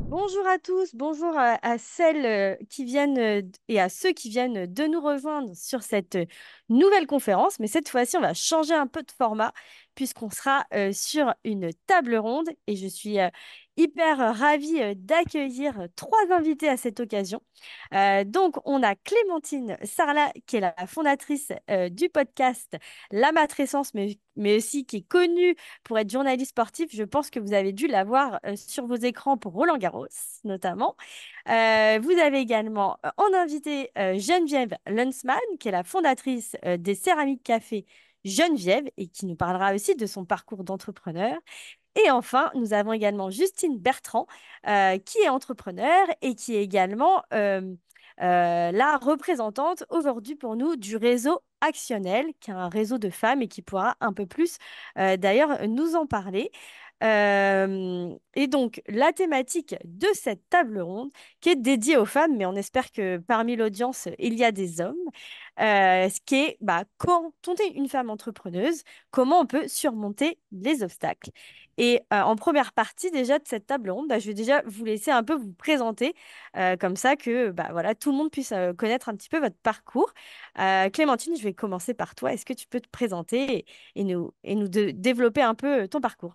Bonjour à tous, bonjour à celles qui viennent et à ceux qui viennent de nous rejoindre sur cette nouvelle conférence. Mais cette fois-ci, on va changer un peu de format puisqu'on sera sur une table ronde et je suis hyper ravie d'accueillir trois invités à cette occasion. Donc, on a Clémentine Sarlat qui est la fondatrice du podcast La Matrescence, mais aussi qui est connue pour être journaliste sportif. Je pense que vous avez dû la voir sur vos écrans pour Roland-Garros, notamment. Vous avez également en invité Geneviève Lunsman, qui est la fondatrice des Céramiques Café Geneviève et qui nous parlera aussi de son parcours d'entrepreneur. Et enfin, nous avons également Justine Bertrand, qui est entrepreneur et qui est également la représentante aujourd'hui pour nous du réseau Actionnel, qui est un réseau de femmes et qui pourra un peu plus d'ailleurs nous en parler. Et donc, la thématique de cette table ronde, qui est dédiée aux femmes, mais on espère que parmi l'audience, il y a des hommes, ce qui est quand on est une femme entrepreneuse, comment on peut surmonter les obstacles. Et en première partie déjà de cette table ronde, je vais déjà vous laisser un peu vous présenter, comme ça que voilà, tout le monde puisse connaître un petit peu votre parcours. Clémentine, je vais commencer par toi. Est-ce que tu peux te présenter et nous développer un peu ton parcours?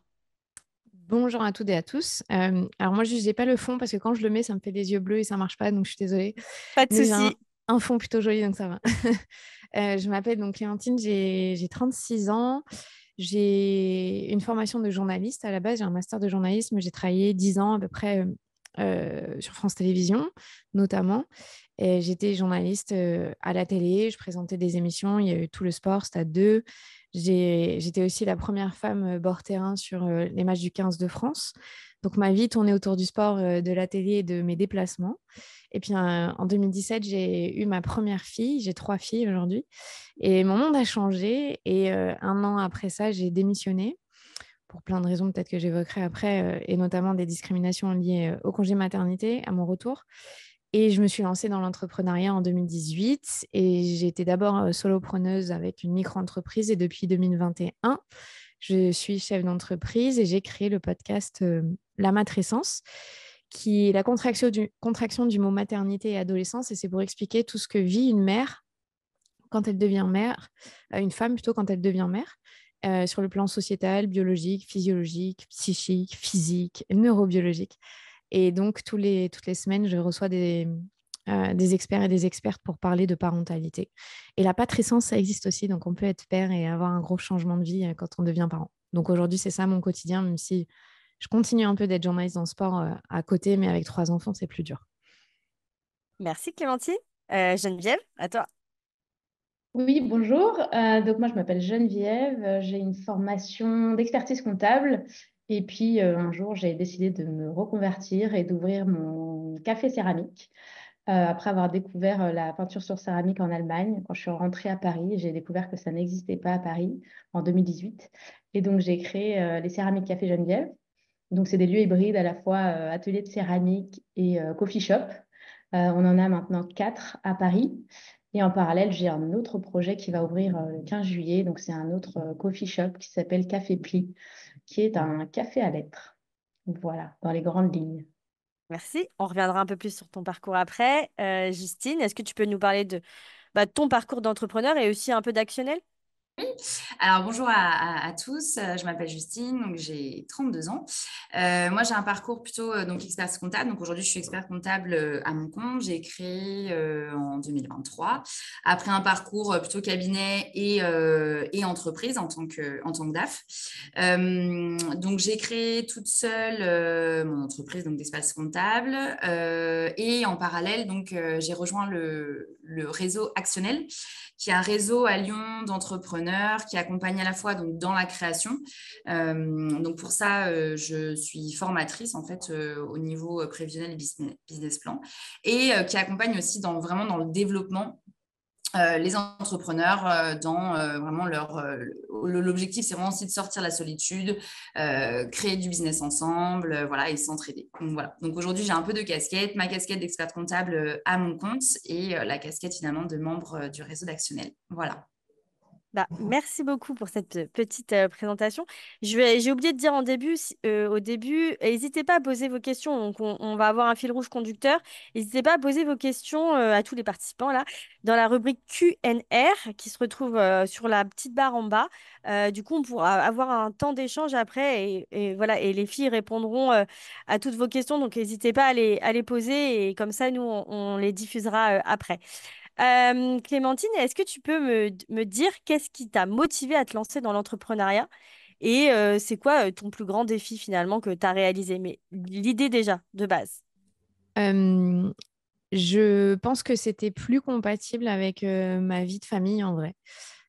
Bonjour à toutes et à tous. Alors moi, je n'ai pas le fond parce que quand je le mets, ça me fait des yeux bleus et ça marche pas, donc je suis désolée. Pas de Mais j'ai un, souci. un fond plutôt joli, donc ça va. Je m'appelle donc Clémentine, j'ai 36 ans. J'ai une formation de journaliste à la base, j'ai un master de journalisme. J'ai travaillé 10 ans à peu près sur France Télévisions, notamment. Et j'étais journaliste à la télé, je présentais des émissions, il y a eu tout le sport, Stade 2. J'étais aussi la première femme bord terrain sur les matchs du 15 de France. Donc ma vie tournait autour du sport, de la télé et de mes déplacements. Et puis en 2017, j'ai eu ma première fille. J'ai trois filles aujourd'hui. Et mon monde a changé. Et un an après ça, j'ai démissionné pour plein de raisons, peut-être que j'évoquerai après, et notamment des discriminations liées au congé maternité à mon retour. Et je me suis lancée dans l'entrepreneuriat en 2018 et j'ai été d'abord solopreneuse avec une micro-entreprise et depuis 2021, je suis chef d'entreprise et j'ai créé le podcast La Matrescence, qui est la contraction du mot maternité et adolescence, et c'est pour expliquer tout ce que vit une mère quand elle devient mère, une femme plutôt quand elle devient mère, sur le plan sociétal, biologique, physiologique, psychique, physique, neurobiologique. Et donc, toutes les semaines, je reçois des experts et des expertes pour parler de parentalité. Et la patrescence, ça existe aussi. Donc, on peut être père et avoir un gros changement de vie quand on devient parent. Donc, aujourd'hui, c'est ça mon quotidien, même si je continue un peu d'être journaliste dans le sport à côté, mais avec trois enfants, c'est plus dur. Merci Clémentine. Geneviève, à toi. Oui, bonjour. Donc moi, je m'appelle Geneviève. J'ai une formation d'expertise comptable. Et puis, un jour, j'ai décidé de me reconvertir et d'ouvrir mon café céramique. Après avoir découvert la peinture sur céramique en Allemagne, quand je suis rentrée à Paris, j'ai découvert que ça n'existait pas à Paris en 2018. Et donc, j'ai créé les Céramiques Café Geneviève. Donc, c'est des lieux hybrides à la fois ateliers de céramique et coffee shop. On en a maintenant quatre à Paris. Et en parallèle, j'ai un autre projet qui va ouvrir le 15 juillet. Donc, c'est un autre coffee shop qui s'appelle Café Pli, qui est un café à lettres. Voilà, dans les grandes lignes. Merci. On reviendra un peu plus sur ton parcours après. Justine, est-ce que tu peux nous parler de ton parcours d'entrepreneur et aussi un peu d'actionnel? Alors bonjour à tous, je m'appelle Justine, donc j'ai 32 ans. Moi j'ai un parcours plutôt donc expert comptable, donc aujourd'hui je suis expert comptable à mon compte, j'ai créé en 2023, après un parcours plutôt cabinet et entreprise en tant que DAF. Donc j'ai créé toute seule mon entreprise donc d'espace comptable et en parallèle donc j'ai rejoint le réseau Actionnel qui est un réseau à Lyon d'entrepreneurs qui accompagne à la fois donc, dans la création. Donc pour ça, je suis formatrice en fait au niveau prévisionnel et business plan et qui accompagne aussi vraiment dans le développement les entrepreneurs dans vraiment l'objectif, c'est vraiment aussi de sortir la solitude, créer du business ensemble, voilà, et s'entraider. Donc voilà. Donc aujourd'hui, j'ai un peu de casquette, ma casquette d'expert comptable à mon compte et la casquette finalement de membre du réseau d'Actionnel. Voilà. Bah, merci beaucoup pour cette petite présentation. J'ai oublié de dire au début, n'hésitez pas à poser vos questions. Donc, on va avoir un fil rouge conducteur. N'hésitez pas à poser vos questions à tous les participants là, dans la rubrique Q&R qui se retrouve sur la petite barre en bas. Du coup, on pourra avoir un temps d'échange après et voilà. Et les filles répondront à toutes vos questions. Donc, n'hésitez pas à les poser et comme ça, nous, on les diffusera après. Clémentine, est-ce que tu peux me dire qu'est-ce qui t'a motivé à te lancer dans l'entrepreneuriat et c'est quoi ton plus grand défi finalement que tu as réalisé? Mais l'idée déjà, de base. Euh, je pense que c'était plus compatible avec ma vie de famille en vrai.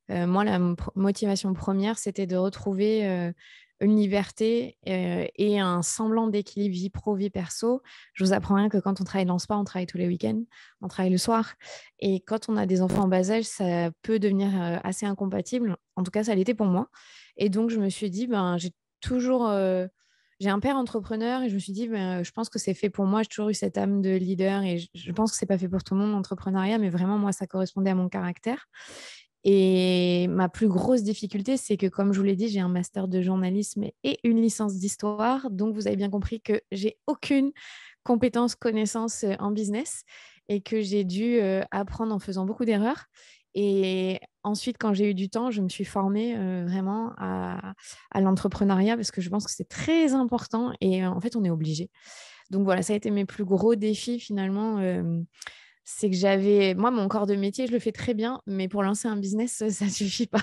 Moi, la motivation première, c'était de retrouver une liberté et un semblant d'équilibre vie pro, vie perso. Je vous apprends rien que quand on travaille dans le spa, on travaille tous les week-ends, on travaille le soir. Et quand on a des enfants en bas âge, ça peut devenir assez incompatible. En tout cas, ça l'était pour moi. Et donc, je me suis dit, ben, j'ai un père entrepreneur et je me suis dit, ben, je pense que c'est fait pour moi. J'ai toujours eu cette âme de leader et je pense que c'est pas fait pour tout le monde, l'entrepreneuriat, mais vraiment, moi, ça correspondait à mon caractère. Et ma plus grosse difficulté, c'est que, comme je vous l'ai dit, j'ai un master de journalisme et une licence d'histoire. Donc, vous avez bien compris que j'ai aucune compétence, connaissance en business et que j'ai dû apprendre en faisant beaucoup d'erreurs. Et ensuite, quand j'ai eu du temps, je me suis formée vraiment à l'entrepreneuriat parce que je pense que c'est très important et en fait, on est obligé. Donc voilà, ça a été mes plus gros défis finalement. C'est que moi, mon corps de métier, je le fais très bien, mais pour lancer un business, ça ne suffit pas.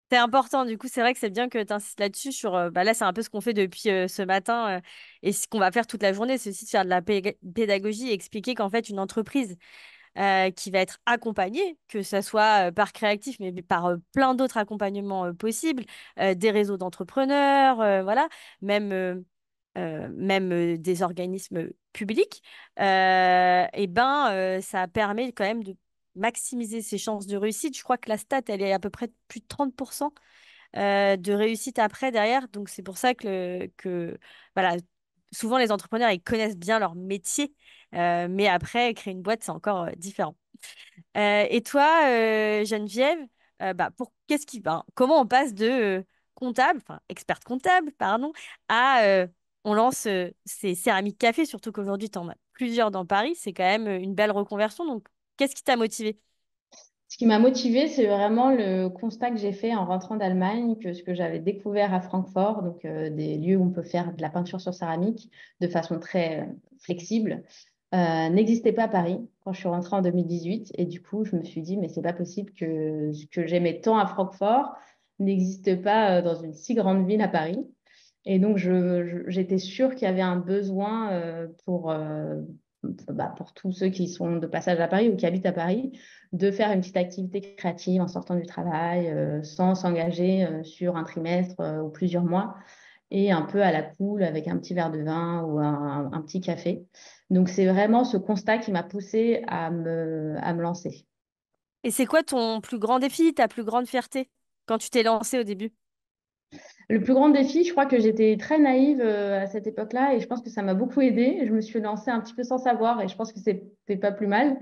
C'est important, du coup, c'est vrai que c'est bien que tu insistes là-dessus. Bah là, c'est un peu ce qu'on fait depuis ce matin et ce qu'on va faire toute la journée, c'est aussi de faire de la pédagogie et expliquer qu'en fait, une entreprise qui va être accompagné, que ce soit par Créatif, mais par plein d'autres accompagnements possibles, des réseaux d'entrepreneurs, voilà, même des organismes publics, ça permet quand même de maximiser ses chances de réussite. Je crois que la stat, elle est à peu près de plus de 30% de réussite après, derrière. Donc, c'est pour ça voilà, souvent les entrepreneurs, ils connaissent bien leur métier, mais après, créer une boîte, c'est encore différent. Et toi, Geneviève, comment on passe de comptable, enfin experte comptable, pardon, à on lance ces céramiques café, surtout qu'aujourd'hui, tu en as plusieurs dans Paris, c'est quand même une belle reconversion. Donc, qu'est-ce qui t'a motivé? Ce qui m'a motivée, c'est vraiment le constat que j'ai fait en rentrant d'Allemagne, que ce que j'avais découvert à Francfort, donc des lieux où on peut faire de la peinture sur céramique de façon très flexible, n'existait pas à Paris quand je suis rentrée en 2018. Et du coup, je me suis dit, mais c'est pas possible que ce que j'aimais tant à Francfort n'existe pas dans une si grande ville à Paris. Et donc, j'étais sûre qu'il y avait un besoin pour tous ceux qui sont de passage à Paris ou qui habitent à Paris, de faire une petite activité créative en sortant du travail, sans s'engager sur un trimestre ou plusieurs mois, et un peu à la cool avec un petit verre de vin ou un petit café. Donc, c'est vraiment ce constat qui m'a poussée à me lancer. Et c'est quoi ton plus grand défi, ta plus grande fierté quand tu t'es lancée au début? Le plus grand défi, je crois que j'étais très naïve à cette époque-là et je pense que ça m'a beaucoup aidée. Je me suis lancée un petit peu sans savoir et je pense que c'est pas plus mal.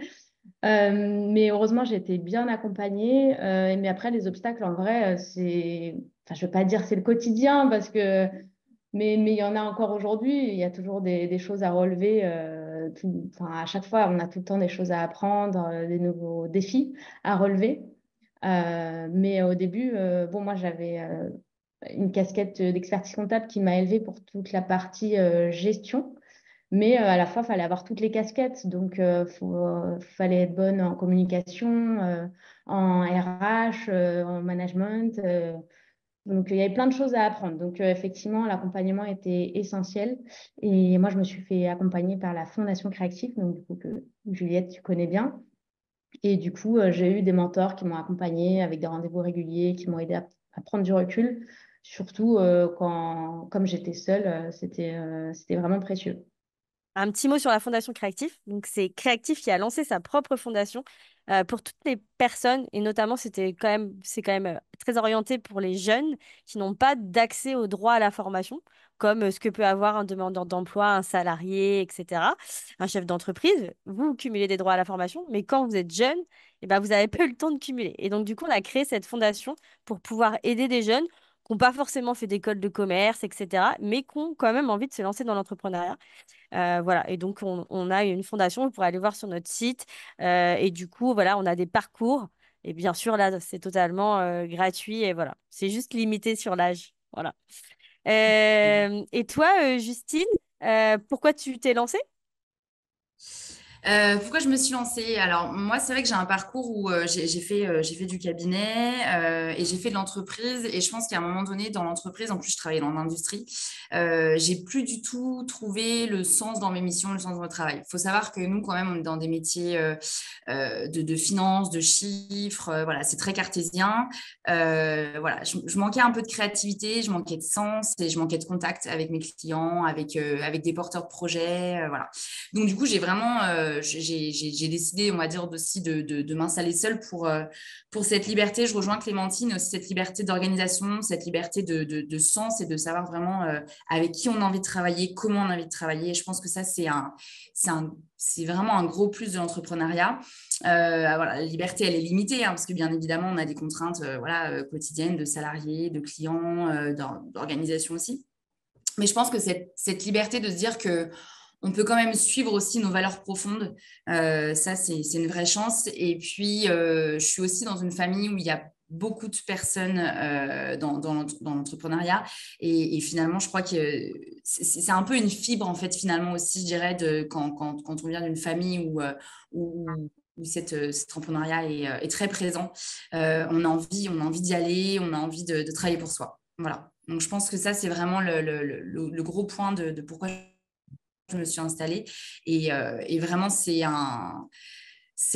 Mais heureusement, j'ai été bien accompagnée. Mais après, les obstacles, en vrai, enfin, je veux pas dire c'est le quotidien mais il y en a encore aujourd'hui. Il y a toujours des choses à relever. Enfin, à chaque fois, on a tout le temps des choses à apprendre, des nouveaux défis à relever. Mais au début, bon, moi, j'avais une casquette d'expertise comptable qui m'a élevée pour toute la partie gestion. Mais à la fois, il fallait avoir toutes les casquettes. Donc, fallait être bonne en communication, en RH, en management. Donc, il y avait plein de choses à apprendre. Donc, effectivement, l'accompagnement était essentiel. Et moi, je me suis fait accompagner par la Fondation Créative, donc du coup, que Juliette, tu connais bien. Et du coup, j'ai eu des mentors qui m'ont accompagnée avec des rendez-vous réguliers, qui m'ont aidé à prendre du recul. Surtout comme j'étais seule, c'était vraiment précieux. un petit mot sur la Fondation Créatif. Donc, c'est Créatif qui a lancé sa propre fondation pour toutes les personnes, et notamment, c'est quand même très orienté pour les jeunes qui n'ont pas d'accès au droit à la formation, comme ce que peut avoir un demandeur d'emploi, un salarié, etc., un chef d'entreprise. Vous cumulez des droits à la formation, mais quand vous êtes jeune, eh ben, vous n'avez pas eu le temps de cumuler. Et donc, du coup, on a créé cette fondation pour pouvoir aider des jeunes qui n'ont pas forcément fait d'école de commerce, etc., mais qui ont quand même envie de se lancer dans l'entrepreneuriat. Voilà, et donc on a une fondation, vous pourrez aller voir sur notre site. Et du coup, voilà, on a des parcours. Et bien sûr, là, c'est totalement gratuit. Et voilà, c'est juste limité sur l'âge. Voilà. Et toi, Justine, pourquoi tu t'es lancée? Pourquoi je me suis lancée? Alors, moi, c'est vrai que j'ai un parcours où j'ai fait du cabinet et j'ai fait de l'entreprise. Et je pense qu'à un moment donné, dans l'entreprise, en plus, je travaillais dans l'industrie, j'ai plus du tout trouvé le sens dans mes missions, le sens dans mon travail. Il faut savoir que nous, quand même, on est dans des métiers de finance, de chiffres. Voilà, c'est très cartésien. Voilà, je manquais un peu de créativité, je manquais de sens et je manquais de contact avec mes clients, avec des porteurs de projets. Voilà. Donc, du coup, j'ai décidé, on va dire, aussi de m'installer seule pour cette liberté. Je rejoins Clémentine, aussi cette liberté d'organisation, cette liberté de sens et de savoir vraiment avec qui on a envie de travailler, comment on a envie de travailler. Je pense que ça, c'est vraiment un gros plus de l'entrepreneuriat. Voilà, la liberté, elle est limitée, hein, parce que bien évidemment, on a des contraintes voilà, quotidiennes de salariés, de clients, d'organisation aussi. Mais je pense que cette liberté de se dire que on peut quand même suivre aussi nos valeurs profondes. Ça, c'est une vraie chance. Et puis, je suis aussi dans une famille où il y a beaucoup de personnes dans l'entrepreneuriat. Et finalement, je crois que c'est un peu une fibre, en fait, finalement aussi, je dirais, quand on vient d'une famille où cet entrepreneuriat est très présent. On a envie d'y aller, on a envie de travailler pour soi. Voilà. Donc, je pense que ça, c'est vraiment le gros point de pourquoi je me suis installée. Et vraiment, c'est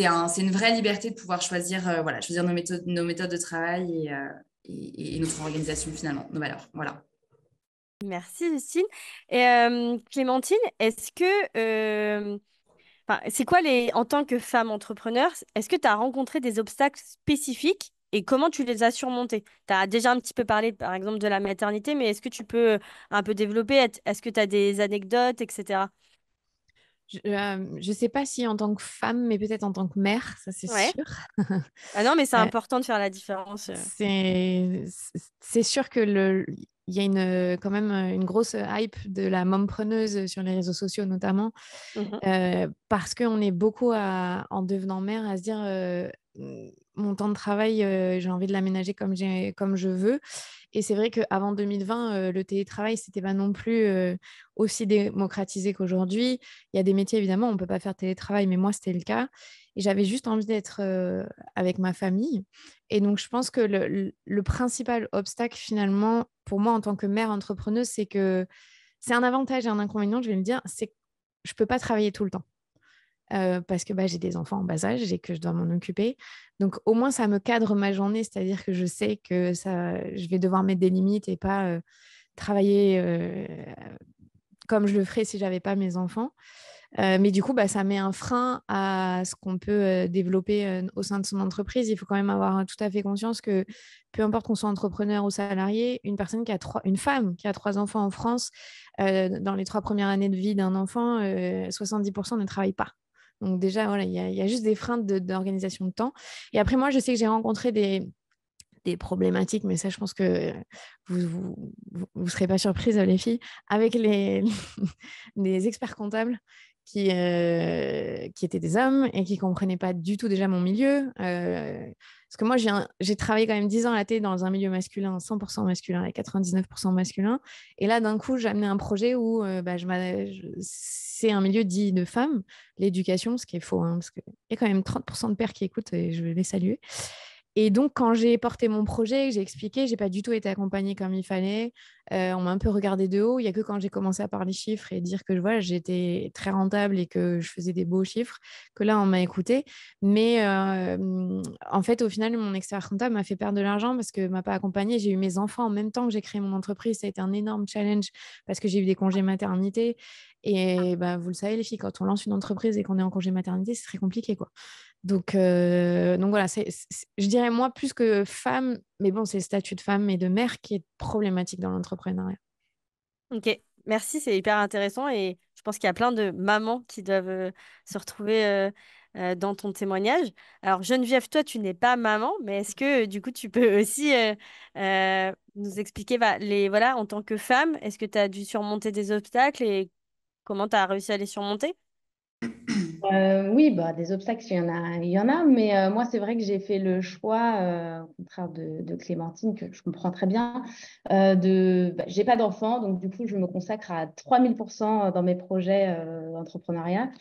une vraie liberté de pouvoir choisir, voilà, choisir nos méthodes de travail et notre organisation finalement, nos valeurs. Voilà. Merci, Justine. Et Clémentine, est-ce que enfin, c'est quoi en tant que femme entrepreneur, est-ce que tu as rencontré des obstacles spécifiques et comment tu les as surmontés? Tu as déjà un petit peu parlé, par exemple, de la maternité, mais est-ce que tu peux un peu développer? Est-ce que tu as des anecdotes, etc.? Je sais pas si en tant que femme, mais peut-être en tant que mère, ça c'est Ouais. sûr. Ah non, mais c'est Euh, important de faire la différence. c'est c'est sûr que il y a quand même une grosse hype de la mompreneuse sur les réseaux sociaux notamment, Mhm. parce qu'on est beaucoup en devenant mère à se dire mon temps de travail, j'ai envie de l'aménager comme je veux. Et c'est vrai qu'avant 2020, le télétravail, c'était pas non plus aussi démocratisé qu'aujourd'hui. Il y a des métiers, évidemment, on ne peut pas faire télétravail, mais moi, c'était le cas. Et j'avais juste envie d'être avec ma famille. Et donc, je pense que le principal obstacle, finalement, pour moi, en tant que mère entrepreneuse, c'est que c'est un avantage et un inconvénient, je vais me dire, c'est que je ne peux pas travailler tout le temps. Parce que j'ai des enfants en bas âge et que je dois m'en occuper. Donc, au moins, ça me cadre ma journée, c'est-à-dire que je sais que je vais devoir mettre des limites et pas travailler comme je le ferais si j'avais pas mes enfants. Mais du coup, ça met un frein à ce qu'on peut développer au sein de son entreprise. Il faut quand même avoir tout à fait conscience que peu importe qu'on soit entrepreneur ou salarié, une femme qui a 3 enfants en France, dans les 3 premières années de vie d'un enfant, 70% ne travaille pas. Donc déjà, voilà, il y a juste des freins d'organisation de temps. Et après, moi, je sais que j'ai rencontré des problématiques, mais ça, je pense que vous serez pas surprises, les filles, avec les experts comptables qui étaient des hommes et qui comprenaient pas du tout déjà mon milieu. Parce que moi, j'ai travaillé quand même 10 ans à la télé dans un milieu masculin, 100% masculin et 99% masculin. Et là, d'un coup, j'ai amené un projet où c'est un milieu dit de femmes, l'éducation, ce qui est faux, hein, parce qu'il y a quand même 30% de pères qui écoutent et je vais les saluer. Et donc, quand j'ai porté mon projet, j'ai expliqué, j'ai pas du tout été accompagnée comme il fallait. On m'a un peu regardé de haut. Il y a que quand j'ai commencé à parler chiffres et dire que voilà, j'étais très rentable et que je faisais des beaux chiffres, que là, on m'a écouté. Mais en fait, au final, mon expert comptable m'a fait perdre de l'argent parce que m'a pas accompagnée. J'ai eu mes enfants en même temps que j'ai créé mon entreprise. Ça a été un énorme challenge parce que j'ai eu des congés maternité. Et bah, vous le savez, les filles, quand on lance une entreprise et qu'on est en congé maternité, c'est très compliqué, quoi. Donc voilà, je dirais moi plus que femme, mais bon, c'est le statut de femme et de mère qui est problématique dans l'entrepreneuriat. Ok, merci, c'est hyper intéressant et je pense qu'il y a plein de mamans qui doivent se retrouver dans ton témoignage. Alors Geneviève, toi, tu n'es pas maman, mais est-ce que du coup, tu peux aussi nous expliquer voilà, en tant que femme, est-ce que tu as dû surmonter des obstacles et comment tu as réussi à les surmonter? Oui, bah, des obstacles, il y en a, mais moi, c'est vrai que j'ai fait le choix, au contraire de Clémentine, que je comprends très bien, j'ai pas d'enfant, donc du coup, je me consacre à 3000% dans mes projets d'entrepreneuriat,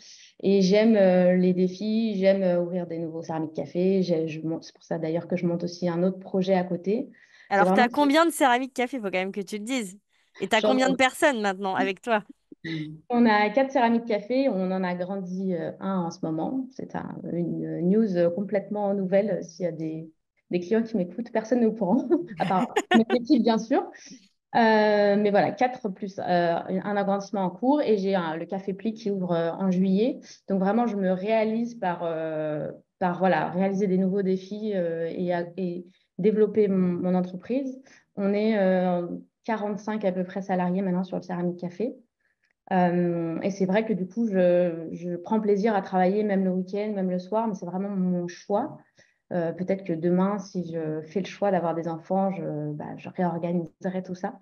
et j'aime les défis, j'aime ouvrir des nouveaux céramiques café, c'est pour ça d'ailleurs que je monte aussi un autre projet à côté. C'est Alors, tu vraiment, as combien de céramiques café? Il faut quand même que tu le dises. Et tu as j'en combien de personnes maintenant avec toi? On a 4 céramiques café, on en a grandi un en ce moment. C'est une news complètement nouvelle. S'il y a des clients qui m'écoutent, personne n'est au courant, à part mes équipes, bien sûr. Mais voilà, 4 plus un agrandissement en cours et j'ai le Café Pli qui ouvre en juillet. Donc vraiment, je me réalise par voilà, réaliser des nouveaux défis et développer mon entreprise. On est 45 à peu près salariés maintenant sur le Céramique Café. Et c'est vrai que du coup, je prends plaisir à travailler même le week-end, même le soir, mais c'est vraiment mon choix. Peut-être que demain, si je fais le choix d'avoir des enfants, je réorganiserai tout ça.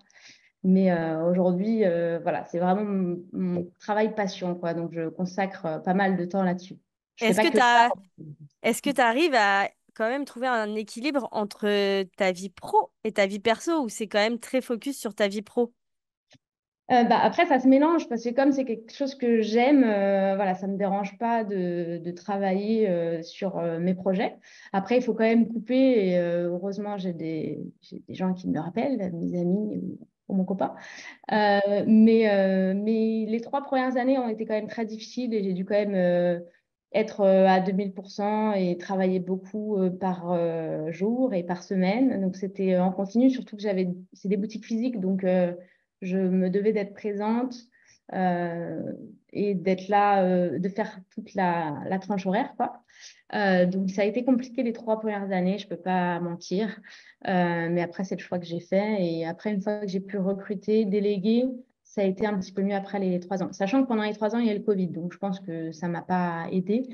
Mais aujourd'hui, voilà, c'est vraiment mon travail passion, quoi. Donc, je consacre pas mal de temps là-dessus. Je fais Est-ce pas que que tu ça. est-ce que tu arrives à quand même trouver un équilibre entre ta vie pro et ta vie perso ou c'est quand même très focus sur ta vie pro? Après, ça se mélange parce que comme c'est quelque chose que j'aime, voilà, ça ne me dérange pas de travailler sur mes projets. Après, il faut quand même couper et heureusement, j'ai des gens qui me le rappellent, mes amis ou mon copain. Mais les 3 premières années ont été quand même très difficiles et j'ai dû quand même être à 2000% et travailler beaucoup par jour et par semaine. Donc, c'était en continu, surtout que c'est des boutiques physiques, donc je me devais d'être présente euh, et d'être là, de faire toute la tranche horaire, quoi. Donc, ça a été compliqué les 3 premières années, je ne peux pas mentir. Mais après, c'est le choix que j'ai fait. Et après, une fois que j'ai pu recruter, déléguer, ça a été un petit peu mieux après les 3 ans. Sachant que pendant les 3 ans, il y a le Covid. Donc, je pense que ça ne m'a pas aidé.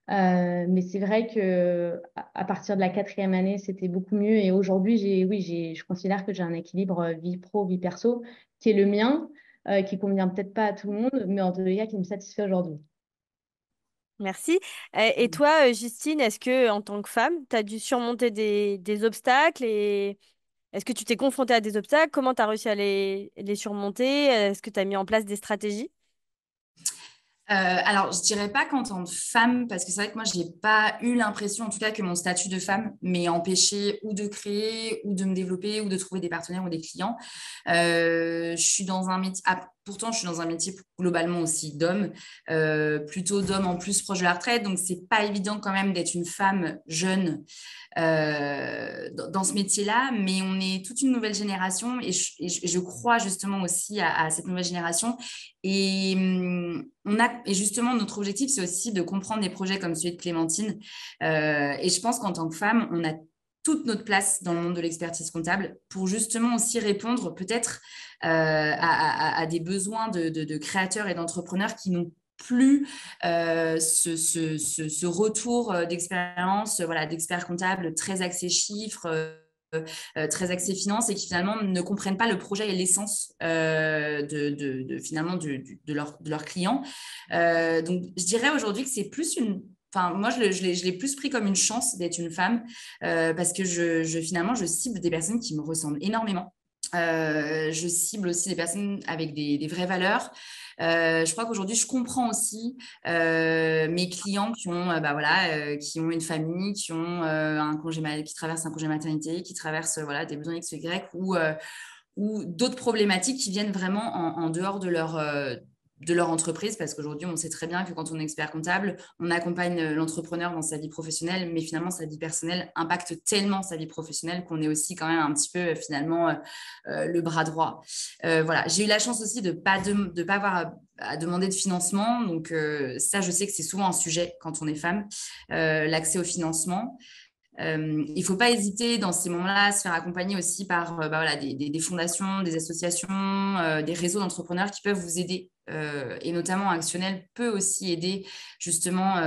Mais c'est vrai que à partir de la 4e année, c'était beaucoup mieux. Et aujourd'hui, je considère que j'ai un équilibre vie pro, vie perso qui est le mien, qui convient peut-être pas à tout le monde, mais en tout cas qui me satisfait aujourd'hui. Merci. Et toi, Justine, est-ce que en tant que femme, tu as dû surmonter des obstacles et est-ce que tu t'es confrontée à des obstacles? Comment tu as réussi à les surmonter? Est-ce que tu as mis en place des stratégies? Alors, je dirais pas qu'en tant que femme, parce que c'est vrai que moi, j'ai pas eu l'impression, en tout cas, que mon statut de femme m'ait empêché ou de créer, ou de me développer, ou de trouver des partenaires ou des clients. Je suis dans un métier, pourtant, je suis dans un métier globalement aussi d'homme, plutôt d'homme en plus proche de la retraite, donc c'est pas évident quand même d'être une femme jeune dans ce métier-là, mais on est toute une nouvelle génération et je crois justement aussi à cette nouvelle génération. Et, et justement, notre objectif, c'est aussi de comprendre des projets comme celui de Clémentine. Et je pense qu'en tant que femme, on a toute notre place dans le monde de l'expertise comptable pour justement aussi répondre peut-être à des besoins de créateurs et d'entrepreneurs qui n'ont plus ce retour d'expérience, voilà, d'experts comptables très axés chiffres, très axés finance et qui finalement ne comprennent pas le projet et l'essence finalement de leur client. Donc, je dirais aujourd'hui que c'est plus une... Enfin, moi, je l'ai plus pris comme une chance d'être une femme parce que finalement, je cible des personnes qui me ressemblent énormément. Je cible aussi les personnes avec des vraies valeurs. Je crois qu'aujourd'hui, je comprends aussi mes clients qui ont une famille, qui ont qui traversent un congé maternité, qui traversent des besoins X, Y ou d'autres problématiques qui viennent vraiment en dehors de leur entreprise, parce qu'aujourd'hui, on sait très bien que quand on est expert comptable, on accompagne l'entrepreneur dans sa vie professionnelle, mais finalement, sa vie personnelle impacte tellement sa vie professionnelle qu'on est aussi quand même un petit peu finalement le bras droit. J'ai eu la chance aussi de ne pas avoir à demander de financement, donc ça, je sais que c'est souvent un sujet quand on est femme, l'accès au financement. Il ne faut pas hésiter dans ces moments-là à se faire accompagner aussi par des fondations, des associations, des réseaux d'entrepreneurs qui peuvent vous aider. Et notamment Actionnel peut aussi aider justement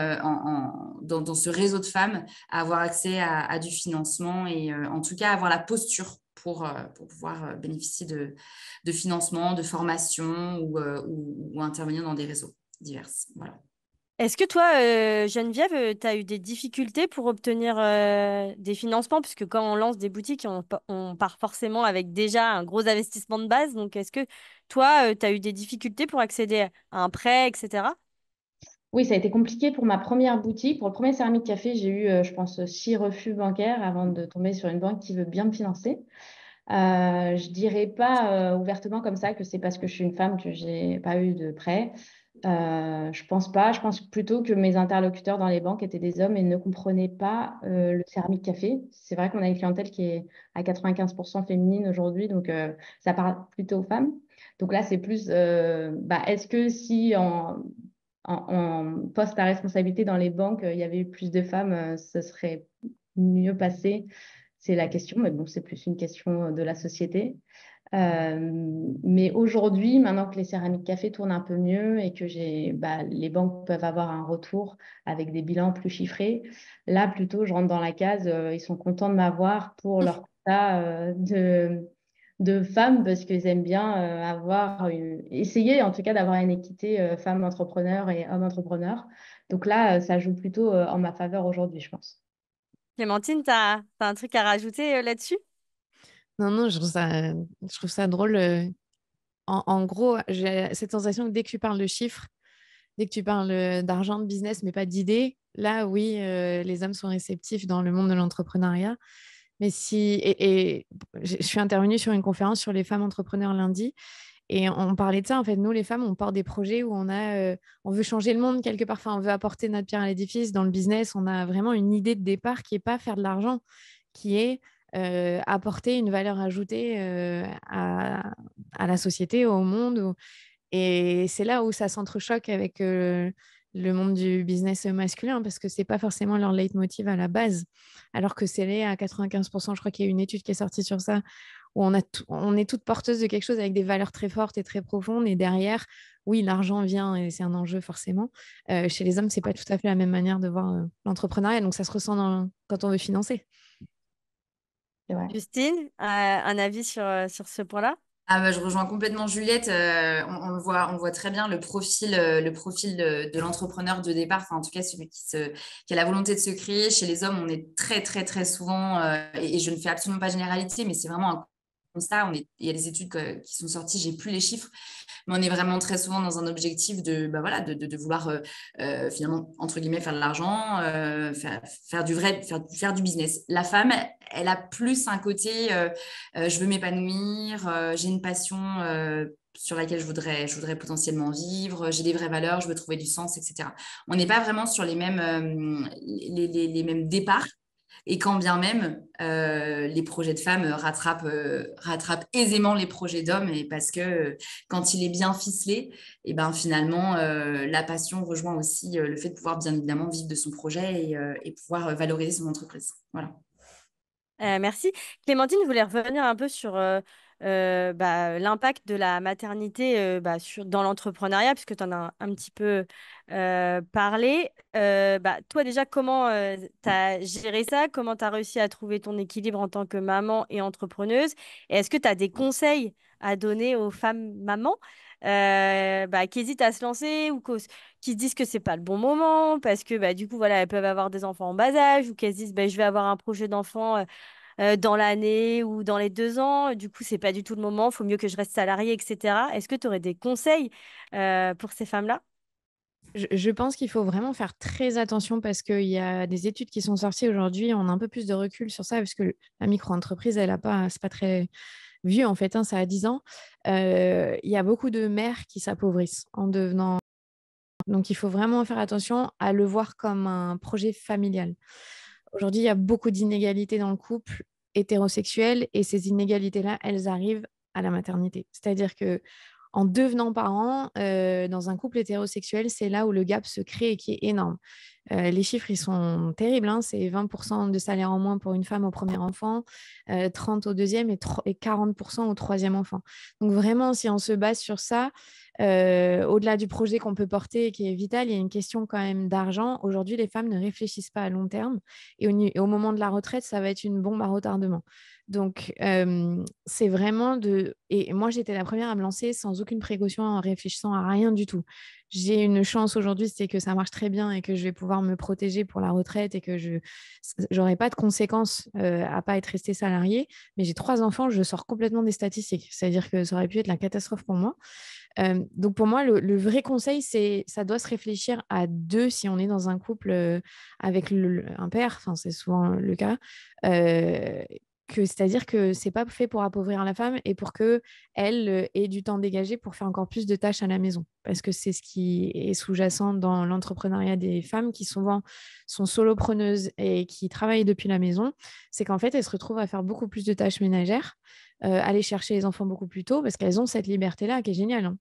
dans ce réseau de femmes à avoir accès à du financement et en tout cas avoir la posture pour pouvoir bénéficier de financement, de formation ou intervenir dans des réseaux divers. Voilà. Est-ce que toi, Geneviève, tu as eu des difficultés pour obtenir des financements? Puisque quand on lance des boutiques, on part forcément avec déjà un gros investissement de base. Donc, est-ce que toi, tu as eu des difficultés pour accéder à un prêt, etc.? Oui, ça a été compliqué pour ma première boutique. Pour le premier céramique café, j'ai eu, je pense, 6 refus bancaires avant de tomber sur une banque qui veut bien me financer. Je dirais pas ouvertement comme ça que c'est parce que je suis une femme que j'ai pas eu de prêt. Je pense pas. Je pense plutôt que mes interlocuteurs dans les banques étaient des hommes et ne comprenaient pas le céramique café. C'est vrai qu'on a une clientèle qui est à 95% féminine aujourd'hui, donc ça parle plutôt aux femmes. Donc là, c'est plus, est-ce que si en poste à responsabilité dans les banques, il y avait eu plus de femmes, ce serait mieux passé? C'est la question, mais bon, c'est plus une question de la société. Mais aujourd'hui, maintenant que les céramiques café tournent un peu mieux et que les banques peuvent avoir un retour avec des bilans plus chiffrés, là, plutôt, je rentre dans la case, ils sont contents de m'avoir pour leur quota de femmes parce qu'ils aiment bien essayer en tout cas d'avoir une équité femmes entrepreneurs et hommes entrepreneurs. Donc là, ça joue plutôt en ma faveur aujourd'hui, je pense. Clémentine, tu as un truc à rajouter là-dessus? Non, non, je trouve ça drôle. En gros, j'ai cette sensation que dès que tu parles de chiffres, dès que tu parles d'argent, de business, mais pas d'idées, là, oui, les hommes sont réceptifs dans le monde de l'entrepreneuriat. Mais et je suis intervenue sur une conférence sur les femmes entrepreneurs lundi. Et on parlait de ça, en fait, nous, les femmes, on porte des projets où on veut changer le monde quelque part, enfin, on veut apporter notre pierre à l'édifice. Dans le business, on a vraiment une idée de départ qui n'est pas faire de l'argent, qui est apporter une valeur ajoutée à la société, au monde. Et c'est là où ça s'entrechoque avec le monde du business masculin, parce que ce n'est pas forcément leur leitmotiv à la base, alors que c'est l'est à 95%. Je crois qu'il y a une étude qui est sortie sur ça, où on est toutes porteuses de quelque chose avec des valeurs très fortes et très profondes. Et derrière, oui, l'argent vient et c'est un enjeu forcément. Chez les hommes, ce n'est pas tout à fait la même manière de voir l'entrepreneuriat. Donc, ça se ressent quand on veut financer. C'est vrai. Justine, un avis sur ce point-là? Ah bah, je rejoins complètement Juliette. On le voit très bien le profil de l'entrepreneur de départ, enfin, en tout cas celui qui a la volonté de se créer. Chez les hommes, on est très, très, très souvent, et je ne fais absolument pas généralité, mais c'est vraiment un constat. Il y a des études qui sont sorties, j'ai plus les chiffres, mais on est vraiment très souvent dans un objectif de vouloir finalement, entre guillemets, faire de l'argent, faire du business. La femme, elle a plus un côté je veux m'épanouir, j'ai une passion sur laquelle je voudrais potentiellement vivre, j'ai des vraies valeurs, je veux trouver du sens, etc. On n'est pas vraiment sur les mêmes départs. Et quand bien même, les projets de femmes rattrapent aisément les projets d'hommes, et parce que quand il est bien ficelé, et ben finalement, la passion rejoint aussi le fait de pouvoir bien évidemment vivre de son projet et pouvoir valoriser son entreprise. Voilà. Merci. Clémentine, je voulais revenir un peu sur l'impact de la maternité dans l'entrepreneuriat, puisque tu en as un petit peu parlé. Toi, déjà, comment tu as géré ça? Comment tu as réussi à trouver ton équilibre en tant que maman et entrepreneuse? Et est-ce que tu as des conseils à donner aux femmes mamans qui hésitent à se lancer ou qui se disent que c'est pas le bon moment parce que du coup, voilà, elles peuvent avoir des enfants en bas âge ou qu'elles se disent je vais avoir un projet d'enfant dans l'année ou dans les 2 ans. Du coup, c'est pas du tout le moment. Il faut mieux que je reste salariée, etc. Est-ce que tu aurais des conseils pour ces femmes-là? Je pense qu'il faut vraiment faire très attention parce qu'il y a des études qui sont sorties aujourd'hui. On a un peu plus de recul sur ça parce que la micro-entreprise, c'est pas très vieux en fait, hein, ça a 10 ans. Il y a beaucoup de mères qui s'appauvrissent en devenant. Donc, il faut vraiment faire attention à le voir comme un projet familial. Aujourd'hui, il y a beaucoup d'inégalités dans le couple hétérosexuel et ces inégalités-là, elles arrivent à la maternité. C'est-à-dire que en devenant parent, dans un couple hétérosexuel, c'est là où le gap se crée et qui est énorme. Les chiffres, ils sont terribles, hein. C'est 20% de salaire en moins pour une femme au premier enfant, 30 au deuxième et 40% au troisième enfant. Donc vraiment, si on se base sur ça, au-delà du projet qu'on peut porter et qui est vital, il y a une question quand même d'argent. Aujourd'hui, les femmes ne réfléchissent pas à long terme et au moment de la retraite, ça va être une bombe à retardement. Donc, c'est vraiment de... Et moi, j'étais la première à me lancer sans aucune précaution, en réfléchissant à rien du tout. J'ai une chance aujourd'hui, c'est que ça marche très bien et que je vais pouvoir me protéger pour la retraite et que je n'aurai pas de conséquences à pas être restée salariée. Mais j'ai 3 enfants, je sors complètement des statistiques. C'est-à-dire que ça aurait pu être la catastrophe pour moi. Donc pour moi, le vrai conseil, c'est ça doit se réfléchir à deux si on est dans un couple avec un père, enfin, c'est souvent le cas, euh, c'est-à-dire que c'est pas fait pour appauvrir la femme et pour que elle ait du temps dégagé pour faire encore plus de tâches à la maison. Parce que c'est ce qui est sous-jacent dans l'entrepreneuriat des femmes qui souvent sont solopreneuses et qui travaillent depuis la maison. C'est qu'en fait, elles se retrouvent à faire beaucoup plus de tâches ménagères, aller chercher les enfants beaucoup plus tôt parce qu'elles ont cette liberté-là qui est géniale, hein.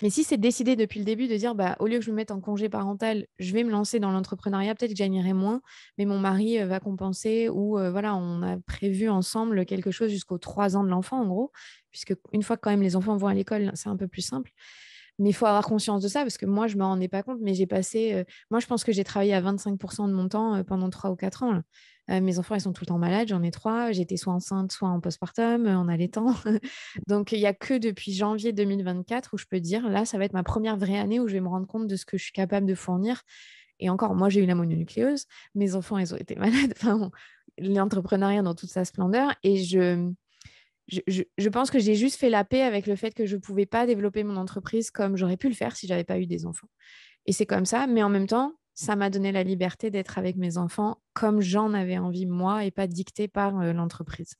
Mais si c'est décidé depuis le début de dire, bah, au lieu que je me mette en congé parental, je vais me lancer dans l'entrepreneuriat, peut-être que je gagnerai moins, mais mon mari va compenser ou voilà, on a prévu ensemble quelque chose jusqu'aux 3 ans de l'enfant, en gros, puisque une fois que quand même les enfants vont à l'école, c'est un peu plus simple. Mais il faut avoir conscience de ça parce que moi, je ne me rendais pas compte, mais j'ai passé. Moi, je pense que j'ai travaillé à 25% de mon temps pendant 3 ou 4 ans, là. Mes enfants, ils sont tout le temps malades, j'en ai 3. J'étais soit enceinte, soit en postpartum, en allaitant. Donc, il n'y a que depuis janvier 2024 où je peux dire, là, ça va être ma première vraie année où je vais me rendre compte de ce que je suis capable de fournir. Et encore, moi, j'ai eu la mononucléose. Mes enfants, ils ont été malades. Enfin, bon, l'entrepreneuriat dans toute sa splendeur. Et je pense que j'ai juste fait la paix avec le fait que je ne pouvais pas développer mon entreprise comme j'aurais pu le faire si je n'avais pas eu des enfants. Et c'est comme ça, mais en même temps, ça m'a donné la liberté d'être avec mes enfants comme j'en avais envie moi et pas dictée par l'entreprise.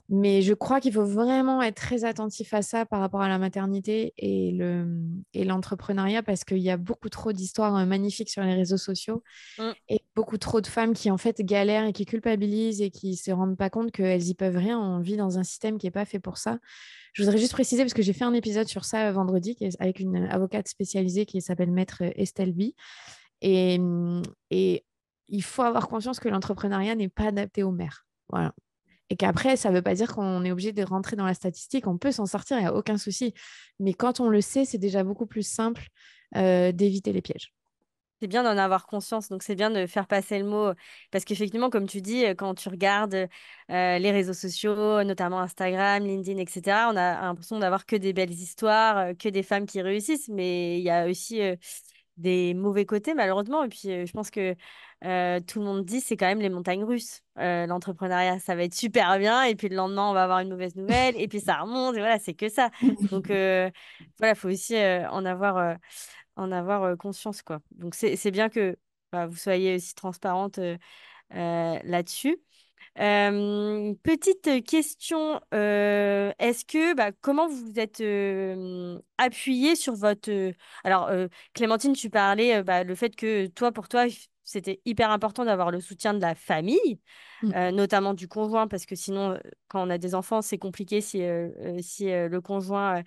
Mais je crois qu'il faut vraiment être très attentif à ça par rapport à la maternité et l'entrepreneuriat parce qu'il y a beaucoup trop d'histoires magnifiques sur les réseaux sociaux Mm. et beaucoup trop de femmes qui en fait galèrent et qui culpabilisent et qui se rendent pas compte qu'elles y peuvent rien. On vit dans un système qui n'est pas fait pour ça. Je voudrais juste préciser parce que j'ai fait un épisode sur ça vendredi avec une avocate spécialisée qui s'appelle Maître Estelle B. Et, et il faut avoir conscience que l'entrepreneuriat n'est pas adapté aux mères. Voilà. Et qu'après, ça ne veut pas dire qu'on est obligé de rentrer dans la statistique. On peut s'en sortir, il n'y a aucun souci. Mais quand on le sait, c'est déjà beaucoup plus simple d'éviter les pièges. C'est bien d'en avoir conscience, donc c'est bien de faire passer le mot, parce qu'effectivement, comme tu dis, quand tu regardes les réseaux sociaux, notamment Instagram, LinkedIn, etc., on a l'impression d'avoir que des belles histoires, que des femmes qui réussissent, mais il y a aussi des mauvais côtés, malheureusement. Et puis, je pense que tout le monde dit, c'est quand même les montagnes russes. L'entrepreneuriat, ça va être super bien, et puis le lendemain, on va avoir une mauvaise nouvelle, et puis ça remonte, et voilà, c'est que ça. Donc, voilà, il faut aussi en avoir conscience, quoi. Donc, c'est bien que bah, vous soyez aussi transparente là-dessus. Petite question, est-ce que, bah, comment vous vous êtes appuyé sur votre... alors, Clémentine, tu parlais bah, le fait que toi, pour toi, c'était hyper important d'avoir le soutien de la famille, Mm. notamment du conjoint, parce que sinon, quand on a des enfants, c'est compliqué si le conjoint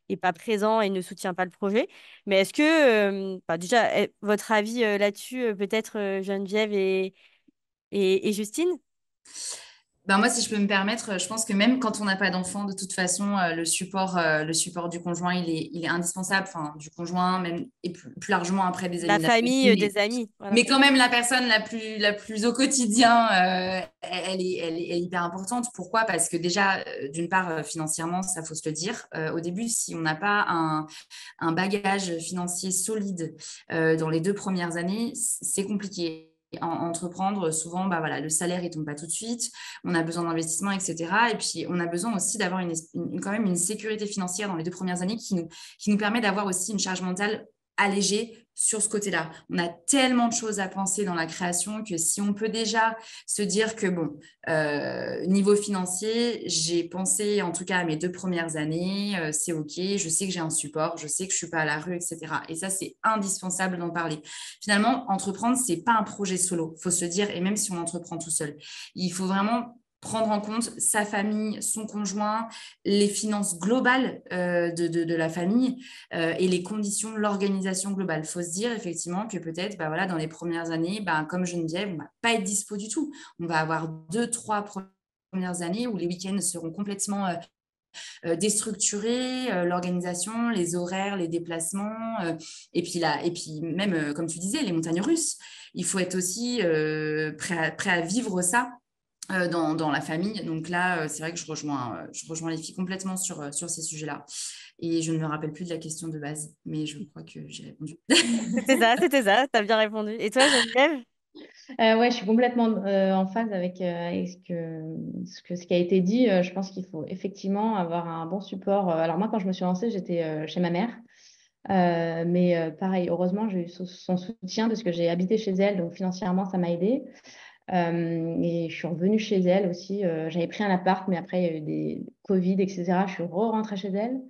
est pas présent et ne soutient pas le projet. Mais est-ce que, bah, déjà, votre avis là-dessus, peut-être Geneviève et Justine? Ben moi, si je peux me permettre, je pense que même quand on n'a pas d'enfant, de toute façon, le support du conjoint, il est indispensable, enfin, du conjoint, même, et plus largement après des La amis de la famille, famille. des amis, voilà. Mais quand même, la personne la plus au quotidien, elle est hyper importante. Pourquoi? Parce que déjà, d'une part, financièrement, ça faut se le dire. Au début, si on n'a pas un bagage financier solide dans les 2 premières années, c'est compliqué. entreprendre, souvent, voilà, le salaire, il ne tombe pas tout de suite. On a besoin d'investissement, etc. Et puis, on a besoin aussi d'avoir quand même une sécurité financière dans les 2 premières années qui nous permet d'avoir aussi une charge mentale allégée sur ce côté-là. On a tellement de choses à penser dans la création que si on peut déjà se dire que, niveau financier, j'ai pensé en tout cas à mes 2 premières années, c'est OK, je sais que j'ai un support, je sais que je ne suis pas à la rue, etc. Et ça, c'est indispensable d'en parler. Finalement, entreprendre, ce n'est pas un projet solo, il faut se dire, et même si on entreprend tout seul, il faut vraiment prendre en compte sa famille, son conjoint, les finances globales de la famille et les conditions de l'organisation globale. Il faut se dire effectivement que peut-être dans les premières années, comme Geneviève, on ne va pas être dispo du tout. On va avoir 2-3 premières années où les week-ends seront complètement déstructurés, l'organisation, les horaires, les déplacements, et puis même, comme tu disais, les montagnes russes. Il faut être aussi prêt à vivre ça dans la famille. Donc là, c'est vrai que je rejoins les filles complètement sur ces sujets-là. Et je ne me rappelle plus de la question de base, mais je crois que j'ai répondu. C'était ça, tu as bien répondu. Et toi, Geneviève? Ouais, je suis complètement en phase avec ce qui a été dit. Je pense qu'il faut effectivement avoir un bon support. Alors moi, quand je me suis lancée, j'étais chez ma mère. Mais pareil, heureusement, j'ai eu son soutien parce que j'ai habité chez elle, donc financièrement, ça m'a aidée. Et je suis revenue chez elle aussi. J'avais pris un appart, mais après, il y a eu des Covid, etc. Je suis rentrée chez elle.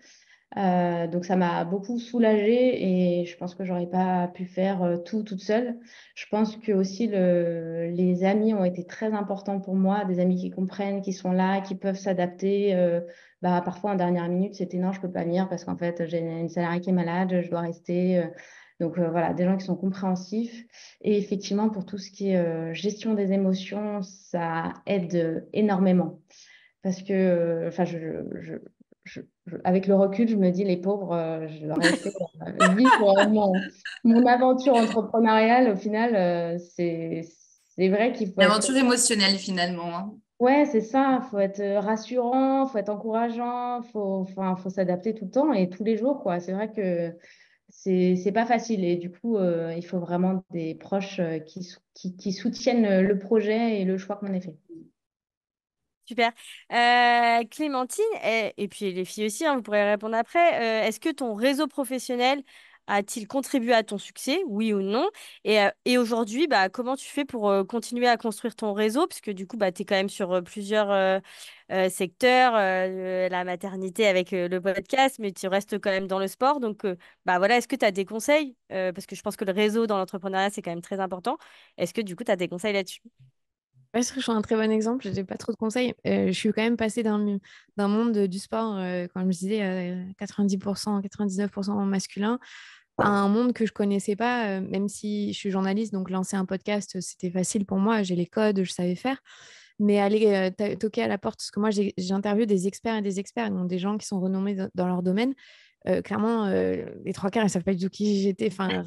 Donc ça m'a beaucoup soulagée et je pense que j'aurais pas pu faire tout toute seule. Je pense que aussi les amis ont été très importants pour moi, des amis qui comprennent, qui sont là, qui peuvent s'adapter. Parfois en dernière minute, c'était non, je peux pas venir parce qu'en fait j'ai une salariée qui est malade, je dois rester. Donc voilà, des gens qui sont compréhensifs. Et effectivement, pour tout ce qui est gestion des émotions, ça aide énormément. Parce que, enfin, avec le recul, je me dis, les pauvres, je leur ai fait vivre mon aventure entrepreneuriale. Au final, c'est vrai qu'il faut Une être... aventure émotionnelle finalement, hein. Ouais, c'est ça. Il faut être rassurant, il faut être encourageant, faut s'adapter tout le temps et tous les jours, quoi. C'est vrai que c'est pas facile. Et du coup, il faut vraiment des proches qui soutiennent le projet et le choix qu'on a fait. Super. Clémentine, et puis les filles aussi, hein, vous pourrez répondre après. Est-ce que ton réseau professionnel a-t-il contribué à ton succès, oui ou non? Et aujourd'hui, comment tu fais pour continuer à construire ton réseau? Puisque du coup, tu es quand même sur plusieurs secteurs, la maternité avec le podcast, mais tu restes quand même dans le sport. Donc, voilà, est-ce que tu as des conseils? Parce que je pense que le réseau dans l'entrepreneuriat, c'est quand même très important. Est-ce que du coup, tu as des conseils là-dessus? Parce que je suis un très bon exemple, je n'ai pas trop de conseils. Je suis quand même passée d'un monde du sport, comme je disais, 90%, 99% masculin, à un monde que je connaissais pas, même si je suis journaliste, donc lancer un podcast, c'était facile pour moi, j'ai les codes, je savais faire. Mais aller toquer à la porte, parce que moi, j'interviewe des experts et des experts, donc des gens qui sont renommés dans leur domaine. Clairement, les trois quarts, ils ne savent pas du tout qui j'étais. Enfin,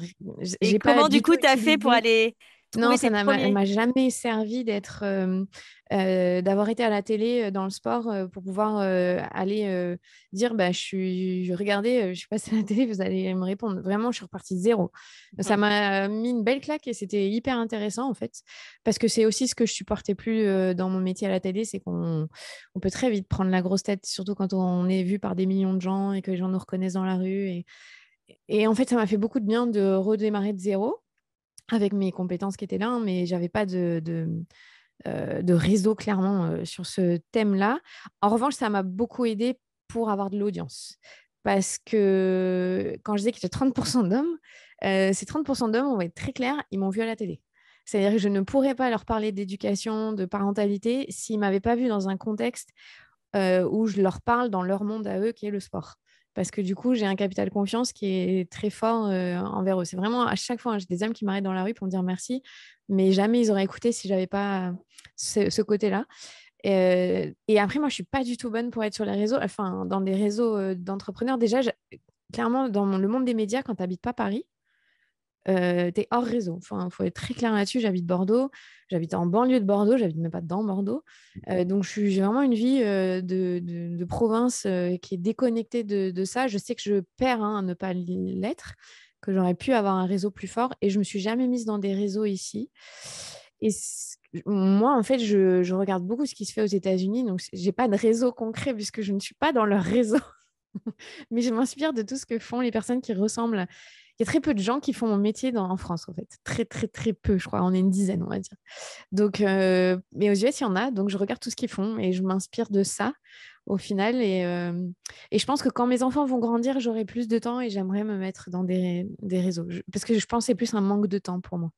Et j'ai pas comment, du du tout coup, tu as fait pour utilisé. aller Non, trouver ça tes premiers... m'a jamais servi d'avoir été à la télé dans le sport pour pouvoir aller dire regardez, je suis passée à la télé, vous allez me répondre. Vraiment, je suis repartie de zéro. Ça m'a mis une belle claque et c'était hyper intéressant en fait, parce que c'est aussi ce que je supportais plus dans mon métier à la télé, c'est qu'on peut très vite prendre la grosse tête, surtout quand on est vu par des millions de gens et que les gens nous reconnaissent dans la rue. Et en fait, ça m'a fait beaucoup de bien de redémarrer de zéro avec mes compétences qui étaient là, hein, mais j'avais pas de réseau clairement sur ce thème-là. En revanche, ça m'a beaucoup aidé pour avoir de l'audience. Parce que quand je disais qu'il y a 30% d'hommes, ces 30% d'hommes, on va être très clair, ils m'ont vu à la télé. C'est-à-dire que je ne pourrais pas leur parler d'éducation, de parentalité, s'ils ne m'avaient pas vu dans un contexte où je leur parle dans leur monde à eux, qui est le sport. Parce que du coup, j'ai un capital confiance qui est très fort envers eux. C'est vraiment à chaque fois, hein, j'ai des hommes qui m'arrêtent dans la rue pour me dire merci, mais jamais ils auraient écouté si j'avais pas ce côté-là. Et après, moi, je suis pas du tout bonne pour être sur les réseaux, enfin, dans des réseaux d'entrepreneurs. Déjà, clairement, dans le monde des médias, quand tu n'habites pas Paris, tu es hors réseau. Enfin, il faut être très clair là-dessus. J'habite Bordeaux, j'habite en banlieue de Bordeaux, j'habite même pas dans Bordeaux. Donc, j'ai vraiment une vie de province qui est déconnectée de ça. Je sais que je perds hein, à ne pas l'être, que j'aurais pu avoir un réseau plus fort et je me suis jamais mise dans des réseaux ici. Et moi, en fait, je regarde beaucoup ce qui se fait aux États-Unis, donc j'ai pas de réseau concret puisque je ne suis pas dans leur réseau. Mais je m'inspire de tout ce que font les personnes qui ressemblent. Il y a très peu de gens qui font mon métier en France, en fait. Très, très, très peu, je crois. On est une dizaine, on va dire. Donc, mais aux US, il y en a. Donc, je regarde tout ce qu'ils font et je m'inspire de ça au final. Et je pense que quand mes enfants vont grandir, j'aurai plus de temps et j'aimerais me mettre dans des réseaux. Parce que je pense que c'est plus un manque de temps pour moi.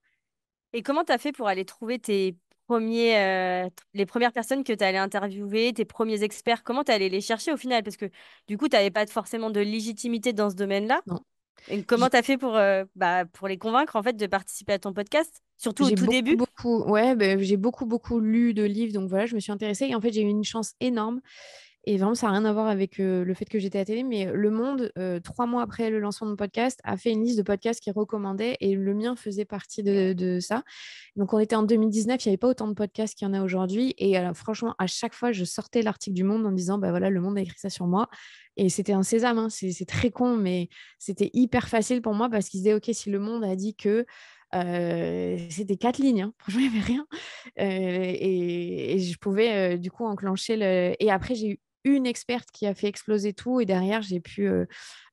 Et comment tu as fait pour aller trouver les premières personnes que tu allé interviewer, tes premiers experts? Comment tu allé les chercher au final? Parce que du coup, tu n'avais pas forcément de légitimité dans ce domaine-là. Non. Et comment tu as fait pour les convaincre en fait de participer à ton podcast? Surtout au J'ai tout beaucoup, début. beaucoup, ouais, ben, j'ai beaucoup, beaucoup lu de livres. Donc voilà, je me suis intéressée. Et en fait, j'ai eu une chance énorme. Et vraiment, ça n'a rien à voir avec le fait que j'étais à la télé, mais Le Monde, 3 mois après le lancement de mon podcast, a fait une liste de podcasts qu'il recommandait et le mien faisait partie de ça. Donc, on était en 2019, il n'y avait pas autant de podcasts qu'il y en a aujourd'hui. Et franchement, à chaque fois, je sortais l'article du Monde en disant, bah voilà, Le Monde a écrit ça sur moi. Et c'était un sésame, hein. C'est très con, mais c'était hyper facile pour moi parce qu'ils se disaient, OK, si Le Monde a dit que c'était 4 lignes, hein. Franchement, il n'y avait rien. Et je pouvais du coup enclencher le. Et après, j'ai eu une experte qui a fait exploser tout. Et derrière, j'ai pu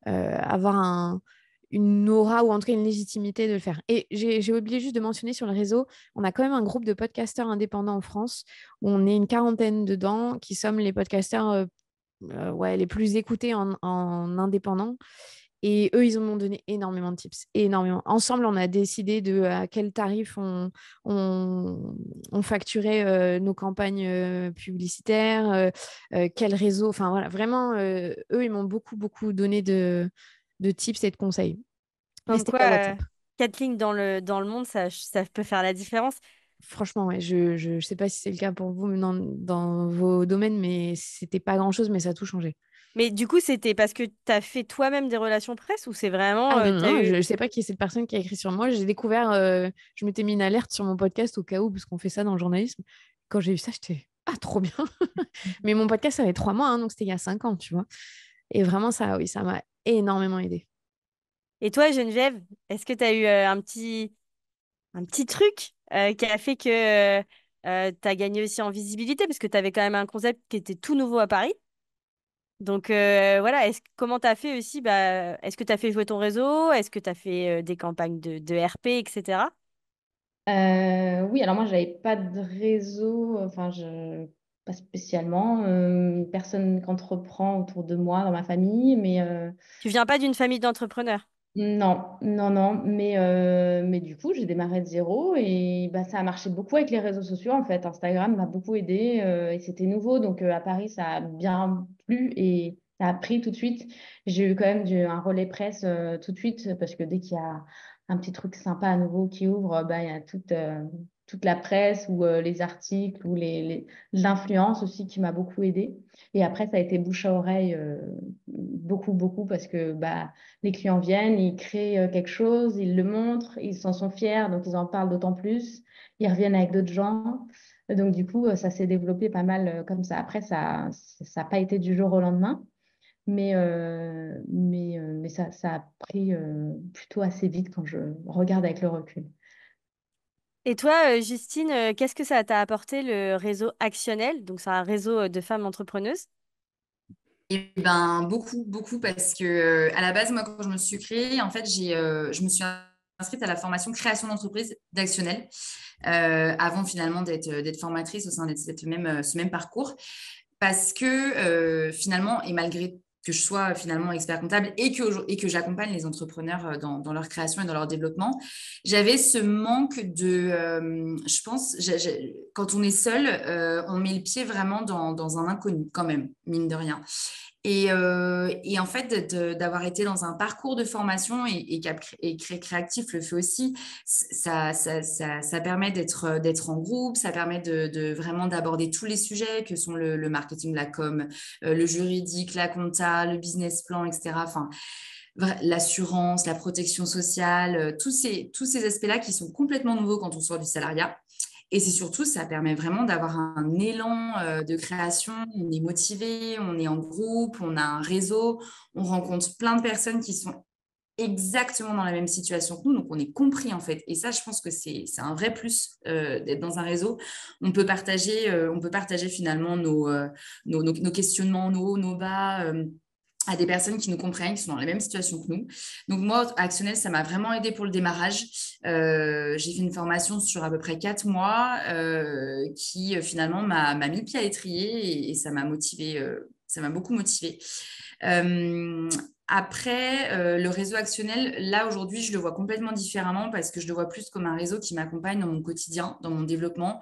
avoir une aura ou en tout cas une légitimité de le faire. Et j'ai oublié juste de mentionner sur le réseau, on a quand même un groupe de podcasteurs indépendants en France où on est une quarantaine dedans qui sommes les podcasteurs ouais, les plus écoutés en indépendant. Et eux, ils m'ont donné énormément de tips, énormément. Ensemble, on a décidé de à quel tarif on facturait nos campagnes publicitaires, quel réseau. Enfin, voilà, vraiment, eux, ils m'ont beaucoup, beaucoup donné de tips et de conseils. Mais Comme c'était quoi, pas WhatsApp. 4 lignes dans le monde, ça peut faire la différence. Franchement, ouais, je sais pas si c'est le cas pour vous dans vos domaines, mais c'était pas grand-chose, mais ça a tout changé. Mais du coup, c'était parce que tu as fait toi-même des relations presse ou c'est vraiment, Ah non, tu non, as non, eu. je ne sais pas qui est cette personne qui a écrit sur moi. J'ai découvert, je m'étais mis une alerte sur mon podcast au cas où, parce qu'on fait ça dans le journalisme. Quand j'ai vu ça, j'étais, ah, trop bien. Mais mon podcast, ça avait 3 mois, hein, donc c'était il y a 5 ans, tu vois. Et vraiment, ça, oui, ça m'a énormément aidé. Et toi, Geneviève, est-ce que tu as eu un petit truc qui a fait que tu as gagné aussi en visibilité? Parce que tu avais quand même un concept qui était tout nouveau à Paris. Donc voilà, comment tu as fait aussi est-ce que tu as fait jouer ton réseau? Est-ce que tu as fait des campagnes de RP, etc. Oui, alors moi, j'avais pas de réseau, enfin, pas spécialement. Personne qui entreprend autour de moi, dans ma famille, mais Tu viens pas d'une famille d'entrepreneurs. non, non, non. Mais du coup, j'ai démarré de zéro et bah, ça a marché beaucoup avec les réseaux sociaux, en fait. Instagram m'a beaucoup aidé et c'était nouveau. Donc, à Paris, ça a bien plu et ça a pris tout de suite. J'ai eu quand même un relais presse tout de suite parce que dès qu'il y a un petit truc sympa à nouveau qui ouvre, bah, il y a toute la presse ou les articles ou l'influence aussi qui m'a beaucoup aidé. Et après, ça a été bouche à oreille beaucoup, beaucoup parce que bah, les clients viennent, ils créent quelque chose, ils le montrent, ils s'en sont fiers, donc ils en parlent d'autant plus. Ils reviennent avec d'autres gens. Donc, du coup, ça s'est développé pas mal comme ça. Après, ça n'a pas été du jour au lendemain, mais ça a pris plutôt assez vite quand je regarde avec le recul. Et toi, Justine, qu'est-ce que ça t'a apporté le réseau Actionnel? Donc, c'est un réseau de femmes entrepreneuses. Eh ben, beaucoup, beaucoup, parce que à la base, moi, quand je me suis créée, en fait, je me suis inscrite à la formation création d'entreprise d'Actionnel avant finalement d'être formatrice au sein de ce même parcours. Parce que finalement, et malgré que je sois finalement expert comptable et que j'accompagne les entrepreneurs dans leur création et dans leur développement, j'avais ce manque je pense, quand on est seul, on met le pied vraiment dans un inconnu quand même, mine de rien. Et en fait, d'avoir été dans un parcours de formation et Créatif le fait aussi, ça permet d'être en groupe, ça permet de vraiment d'aborder tous les sujets que sont le marketing, la com, le juridique, la compta, le business plan, etc. Enfin, l'assurance, la protection sociale, tous ces aspects-là qui sont complètement nouveaux quand on sort du salariat. Et c'est surtout, ça permet vraiment d'avoir un élan de création. On est motivé, on est en groupe, on a un réseau, on rencontre plein de personnes qui sont exactement dans la même situation que nous, donc on est compris en fait. Et ça, je pense que c'est un vrai plus d'être dans un réseau. On peut partager finalement nos questionnements, nos hauts, nos bas. À des personnes qui nous comprennent, qui sont dans la même situation que nous. Donc moi, Actionnel, ça m'a vraiment aidé pour le démarrage. J'ai fait une formation sur à peu près 4 mois qui finalement m'a mis le pied à l'étrier et ça m'a motivée, ça m'a beaucoup motivée. Après, le réseau Actionnel, là aujourd'hui, je le vois complètement différemment parce que je le vois plus comme un réseau qui m'accompagne dans mon quotidien, dans mon développement.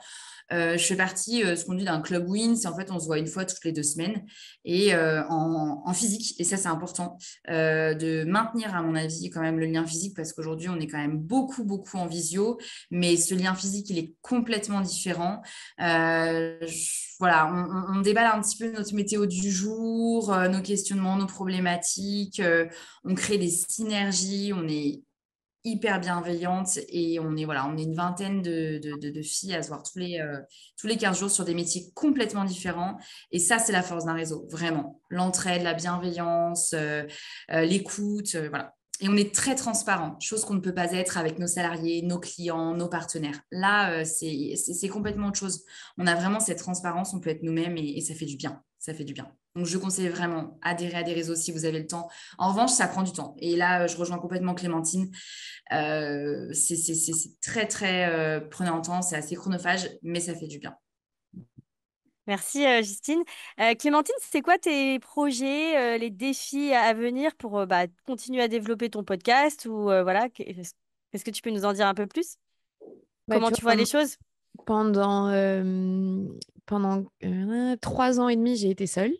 Je fais partie, ce qu'on dit d'un club win, c'est en fait on se voit une fois toutes les 2 semaines et en physique. Et ça, c'est important de maintenir, à mon avis, quand même le lien physique parce qu'aujourd'hui, on est quand même beaucoup, beaucoup en visio, mais ce lien physique, il est complètement différent. Voilà, on déballe un petit peu notre météo du jour, nos questionnements, nos problématiques, on crée des synergies, on est hyper bienveillante et on est une vingtaine de filles à se voir tous les 15 jours sur des métiers complètement différents. Et ça, c'est la force d'un réseau, vraiment. L'entraide, la bienveillance, l'écoute, voilà. Et on est très transparent, chose qu'on ne peut pas être avec nos salariés, nos clients, nos partenaires. Là, c'est complètement autre chose. On a vraiment cette transparence, on peut être nous-mêmes et ça fait du bien. Ça fait du bien. Donc, je conseille vraiment adhérer à des réseaux si vous avez le temps. En revanche, ça prend du temps. Et là, je rejoins complètement Clémentine. C'est très, très prenant en temps, c'est assez chronophage, mais ça fait du bien. Merci Justine. Clémentine, c'est quoi tes projets, les défis à venir pour continuer à développer ton podcast ou voilà, est-ce que tu peux nous en dire un peu plus? Bah, Comment tu tu vois vois, les choses? pendant, pendant 3 ans et demi, j'ai été seule.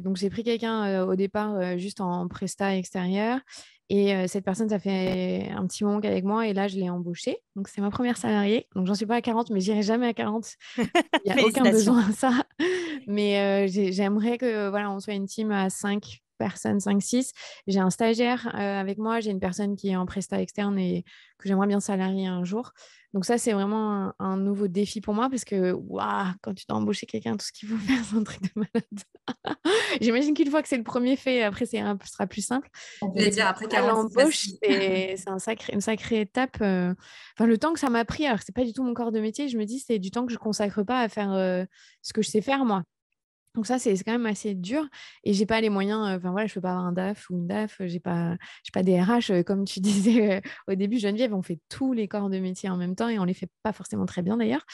Donc, j'ai pris quelqu'un au départ juste en presta extérieur. Et cette personne, ça fait un petit moment qu'elle est avec moi. Et là, je l'ai embauchée. Donc, c'est ma première salariée. Donc, j'en suis pas à 40, mais j'irai jamais à 40. Il n'y a aucun Félicitations. besoin à ça. Mais j'aimerais que voilà, on soit une team à 5 personnes, 5-6. J'ai un stagiaire avec moi. J'ai une personne qui est en presta externe et que j'aimerais bien salarier un jour. Donc ça, c'est vraiment un nouveau défi pour moi parce que waouh, quand tu dois embaucher quelqu'un, tout ce qu'il faut faire, c'est un truc de malade. J'imagine qu'une fois que c'est le premier fait, après, ce sera plus simple. On Mais peut dire après à 40, c'est l'embauche, facile. c'est une sacrée étape. Enfin, le temps que ça m'a pris, alors que c'est pas du tout mon corps de métier, je me dis c'est du temps que je consacre pas à faire ce que je sais faire moi. Donc ça, c'est quand même assez dur. Et j'ai pas les moyens, enfin voilà, je peux pas avoir un DAF ou une DAF, j'ai pas des RH. Comme tu disais au début, Geneviève, on fait tous les corps de métier en même temps et on les fait pas forcément très bien d'ailleurs.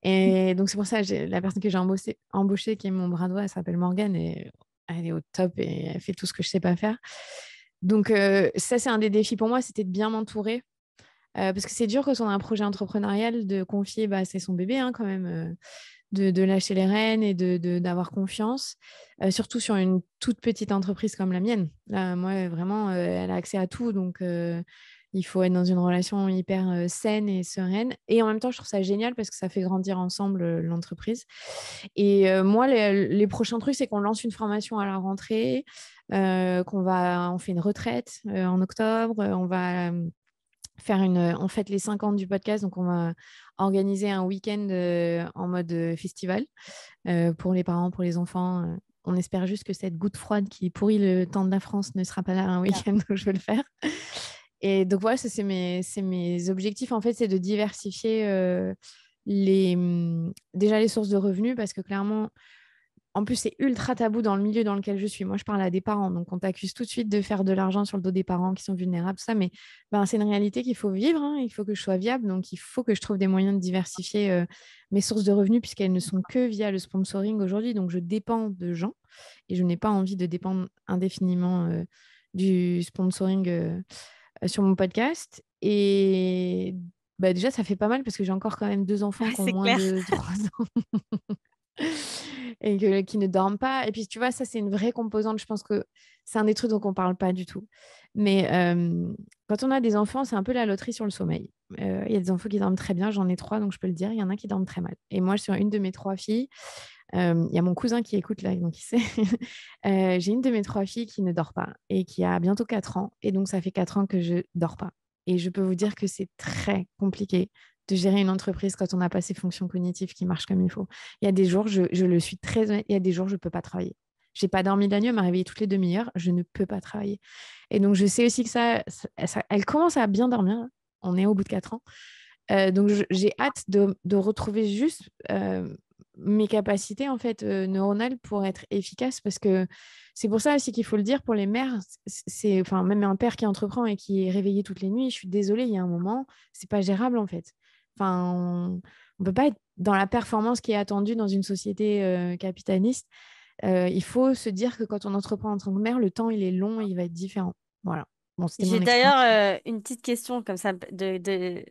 Et donc c'est pour ça, la personne que j'ai embauchée, qui est mon bras droit, elle s'appelle Morgane et elle est au top et elle fait tout ce que je sais pas faire. Donc ça, c'est un des défis pour moi, c'était de bien m'entourer. Parce que c'est dur quand on a un projet entrepreneurial de confier, c'est son bébé hein, quand même, de lâcher les rênes et d'avoir confiance, surtout sur une toute petite entreprise comme la mienne. Là, moi, vraiment, elle a accès à tout, donc il faut être dans une relation hyper saine et sereine. Et en même temps, je trouve ça génial parce que ça fait grandir ensemble l'entreprise. Et moi, les prochains trucs, c'est qu'on lance une formation à la rentrée, on fait une retraite en octobre, on va on fête les 5 ans du podcast, donc on va organiser un week-end en mode festival pour les parents, pour les enfants. On espère juste que cette goutte froide qui pourrit le temps de la France ne sera pas là un week-end où je vais le faire. Et donc voilà, ça, c'est mes objectifs. En fait, c'est de diversifier déjà les sources de revenus parce que clairement, en plus, c'est ultra tabou dans le milieu dans lequel je suis. Moi, je parle à des parents, donc on t'accuse tout de suite de faire de l'argent sur le dos des parents qui sont vulnérables, ça. Mais c'est une réalité qu'il faut vivre, hein. Il faut que je sois viable, donc il faut que je trouve des moyens de diversifier mes sources de revenus puisqu'elles ne sont que via le sponsoring aujourd'hui. Donc, je dépends de gens et je n'ai pas envie de dépendre indéfiniment du sponsoring sur mon podcast. Et déjà, ça fait pas mal parce que j'ai encore quand même 2 enfants Ah, qui ont c'est moins clair. de 3 ans. Et qui ne dorment pas. Et puis, tu vois, ça, c'est une vraie composante. Je pense que c'est un des trucs dont on ne parle pas du tout. Mais quand on a des enfants, c'est un peu la loterie sur le sommeil. Il y a des enfants qui dorment très bien. J'en ai 3, donc je peux le dire. Il y en a qui dorment très mal. Et moi, sur une de mes 3 filles, il y a mon cousin qui écoute là, donc il sait. J'ai une de mes 3 filles qui ne dort pas et qui a bientôt 4 ans. Et donc, ça fait 4 ans que je ne dors pas. Et je peux vous dire que c'est très compliqué de gérer une entreprise quand on n'a pas ces fonctions cognitives qui marchent comme il faut. Il y a des jours, je le suis très honnête, il y a des jours, je ne peux pas travailler. J'ai pas dormi de la nuit, elle m'a réveillée toutes les demi-heures. Je ne peux pas travailler. Et donc, je sais aussi que elle commence à bien dormir, là. On est au bout de 4 ans. Donc, j'ai hâte de retrouver juste mes capacités en fait neuronales pour être efficace parce que c'est pour ça aussi qu'il faut le dire pour les mères. Enfin, même un père qui entreprend et qui est réveillé toutes les nuits, je suis désolée, il y a un moment, c'est pas gérable en fait. Enfin, on peut pas être dans la performance qui est attendue dans une société capitaliste. Il faut se dire que quand on entreprend en tant que mère, le temps il est long, il va être différent. Voilà. Bon, c'était J'ai mon expérience. d'ailleurs une petite question comme ça d'une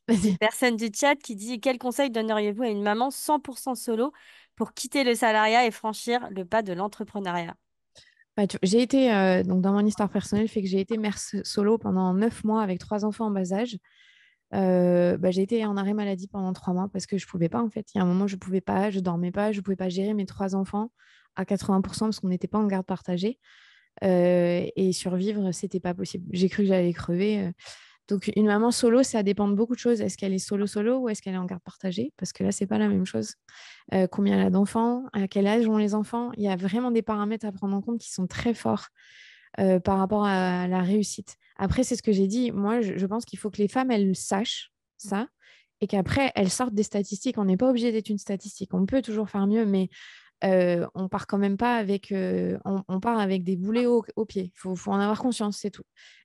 Vas-y. personne du chat qui dit: quel conseil donneriez-vous à une maman 100% solo pour quitter le salariat et franchir le pas de l'entrepreneuriat? Bah, j'ai été, donc dans mon histoire personnelle, fait que j'ai été mère solo pendant 9 mois avec 3 enfants en bas âge. Bah, j'ai été en arrêt maladie pendant 3 mois parce que je pouvais pas en fait. Il y a un moment, je pouvais pas, je dormais pas, je pouvais pas gérer mes 3 enfants à 80% parce qu'on n'était pas en garde partagée. Et survivre, c'était pas possible. J'ai cru que j'allais crever. Donc, une maman solo, ça dépend de beaucoup de choses. Est-ce qu'elle est solo-solo ou est-ce qu'elle est en garde partagée? Parce que là, c'est pas la même chose. Combien elle a d'enfants? À quel âge ont les enfants? Il y a vraiment des paramètres à prendre en compte qui sont très forts par rapport à la réussite. Après, c'est ce que j'ai dit. Moi, je pense qu'il faut que les femmes, elles sachent ça et qu'après, elles sortent des statistiques. On n'est pas obligé d'être une statistique. On peut toujours faire mieux, mais on part quand même pas avec, on part avec des boulets au pied. Faut en avoir conscience, c'est tout.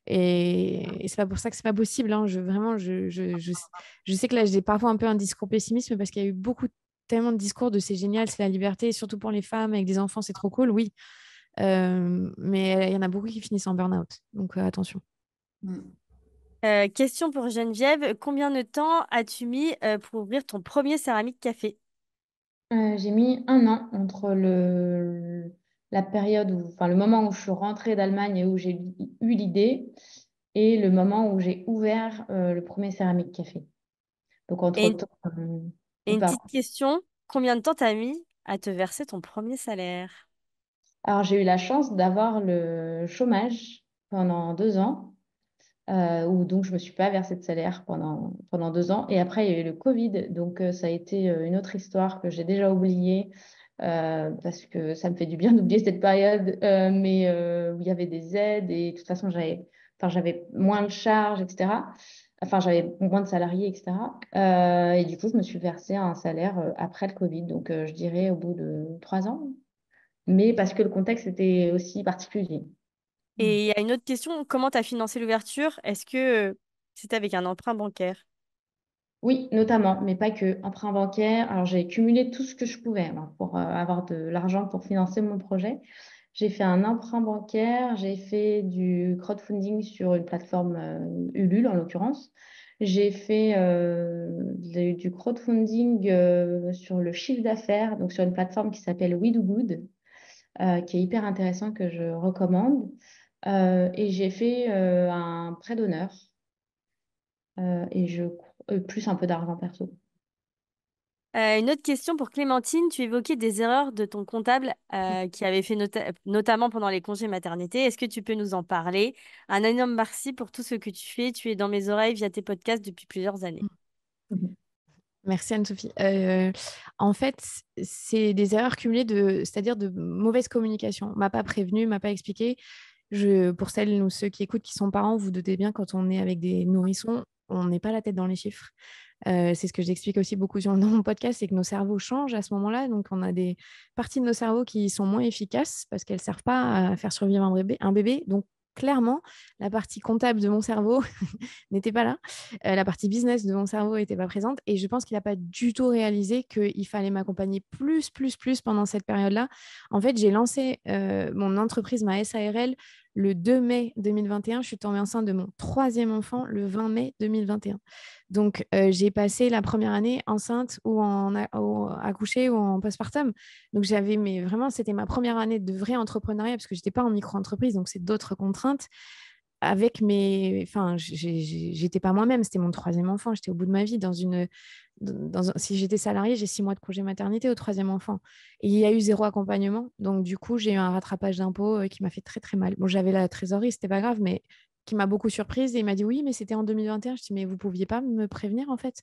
Et c'est pas pour ça que c'est pas possible. Hein. Vraiment, je sais que là, j'ai parfois un peu un discours pessimiste parce qu'il y a eu tellement de discours de c'est génial, c'est la liberté, surtout pour les femmes avec des enfants, c'est trop cool, oui. Mais il y en a beaucoup qui finissent en burn-out. Donc attention. Mm. Question pour Geneviève: combien de temps as-tu mis pour ouvrir ton premier céramique café? J'ai mis 1 an entre la période enfin, le moment où je suis rentrée d'Allemagne et où j'ai eu l'idée et le moment où j'ai ouvert le premier céramique café. Donc, Et une, entre-temps, et une pardon. petite question: combien de temps t'as mis à te verser ton premier salaire? Alors, j'ai eu la chance d'avoir le chômage pendant 2 ans, où donc je ne me suis pas versé de salaire pendant 2 ans. Et après, il y a eu le Covid, donc ça a été une autre histoire que j'ai déjà oubliée, parce que ça me fait du bien d'oublier cette période, mais où il y avait des aides et de toute façon, j'avais moins de charges, etc. Enfin, j'avais moins de salariés, etc. Et du coup, je me suis versé un salaire après le Covid, donc je dirais au bout de 3 ans, mais parce que le contexte était aussi particulier. Et il y a une autre question: comment t'as financé l'ouverture? Est-ce que c'était avec un emprunt bancaire? Oui, notamment, mais pas que. Emprunt bancaire. Alors, j'ai cumulé tout ce que je pouvais, hein, pour avoir de l'argent pour financer mon projet. J'ai fait un emprunt bancaire, j'ai fait du crowdfunding sur une plateforme Ulule, en l'occurrence. J'ai fait du crowdfunding sur le chiffre d'affaires, donc sur une plateforme qui s'appelle We Do Good, qui est hyper intéressant, que je recommande. Et j'ai fait un prêt d'honneur plus un peu d'argent perso. Une autre question pour Clémentine: tu évoquais des erreurs de ton comptable qui avait fait notamment pendant les congés maternité. Est-ce que tu peux nous en parler? Un énorme merci pour tout ce que tu fais. Tu es dans mes oreilles via tes podcasts depuis plusieurs années. Mhm. Merci Anne-Sophie. En fait, c'est des erreurs cumulées c'est-à-dire de mauvaise communication. On m'a pas prévenu, m'a pas expliqué. Pour celles ou ceux qui écoutent, qui sont parents, vous doutez bien, quand on est avec des nourrissons, on n'est pas la tête dans les chiffres. C'est ce que j'explique aussi beaucoup dans mon podcast, c'est que nos cerveaux changent à ce moment-là. Donc, on a des parties de nos cerveaux qui sont moins efficaces parce qu'elles ne servent pas à faire survivre un bébé. Donc, clairement, la partie comptable de mon cerveau n'était pas là. La partie business de mon cerveau n'était pas présente. Et je pense qu'il n'a pas du tout réalisé qu'il fallait m'accompagner plus pendant cette période-là. En fait, j'ai lancé mon entreprise, ma SARL, le 2 mai 2021. Je suis tombée enceinte de mon troisième enfant le 20 mai 2021. Donc, j'ai passé la première année enceinte ou accouchée ou en postpartum. Donc, mais vraiment, c'était ma première année de vrai entrepreneuriat parce que je n'étais pas en micro-entreprise, donc c'est d'autres contraintes. Enfin, j'étais pas moi-même, c'était mon troisième enfant, j'étais au bout de ma vie. Si j'étais salariée, j'ai 6 mois de congé maternité au troisième enfant. Et il y a eu zéro accompagnement. Donc, du coup, j'ai eu un rattrapage d'impôts qui m'a fait très, très mal. Bon, j'avais la trésorerie, c'était pas grave, mais qui m'a beaucoup surprise. Et il m'a dit oui, mais c'était en 2021. Je dis, mais vous pouviez pas me prévenir en fait.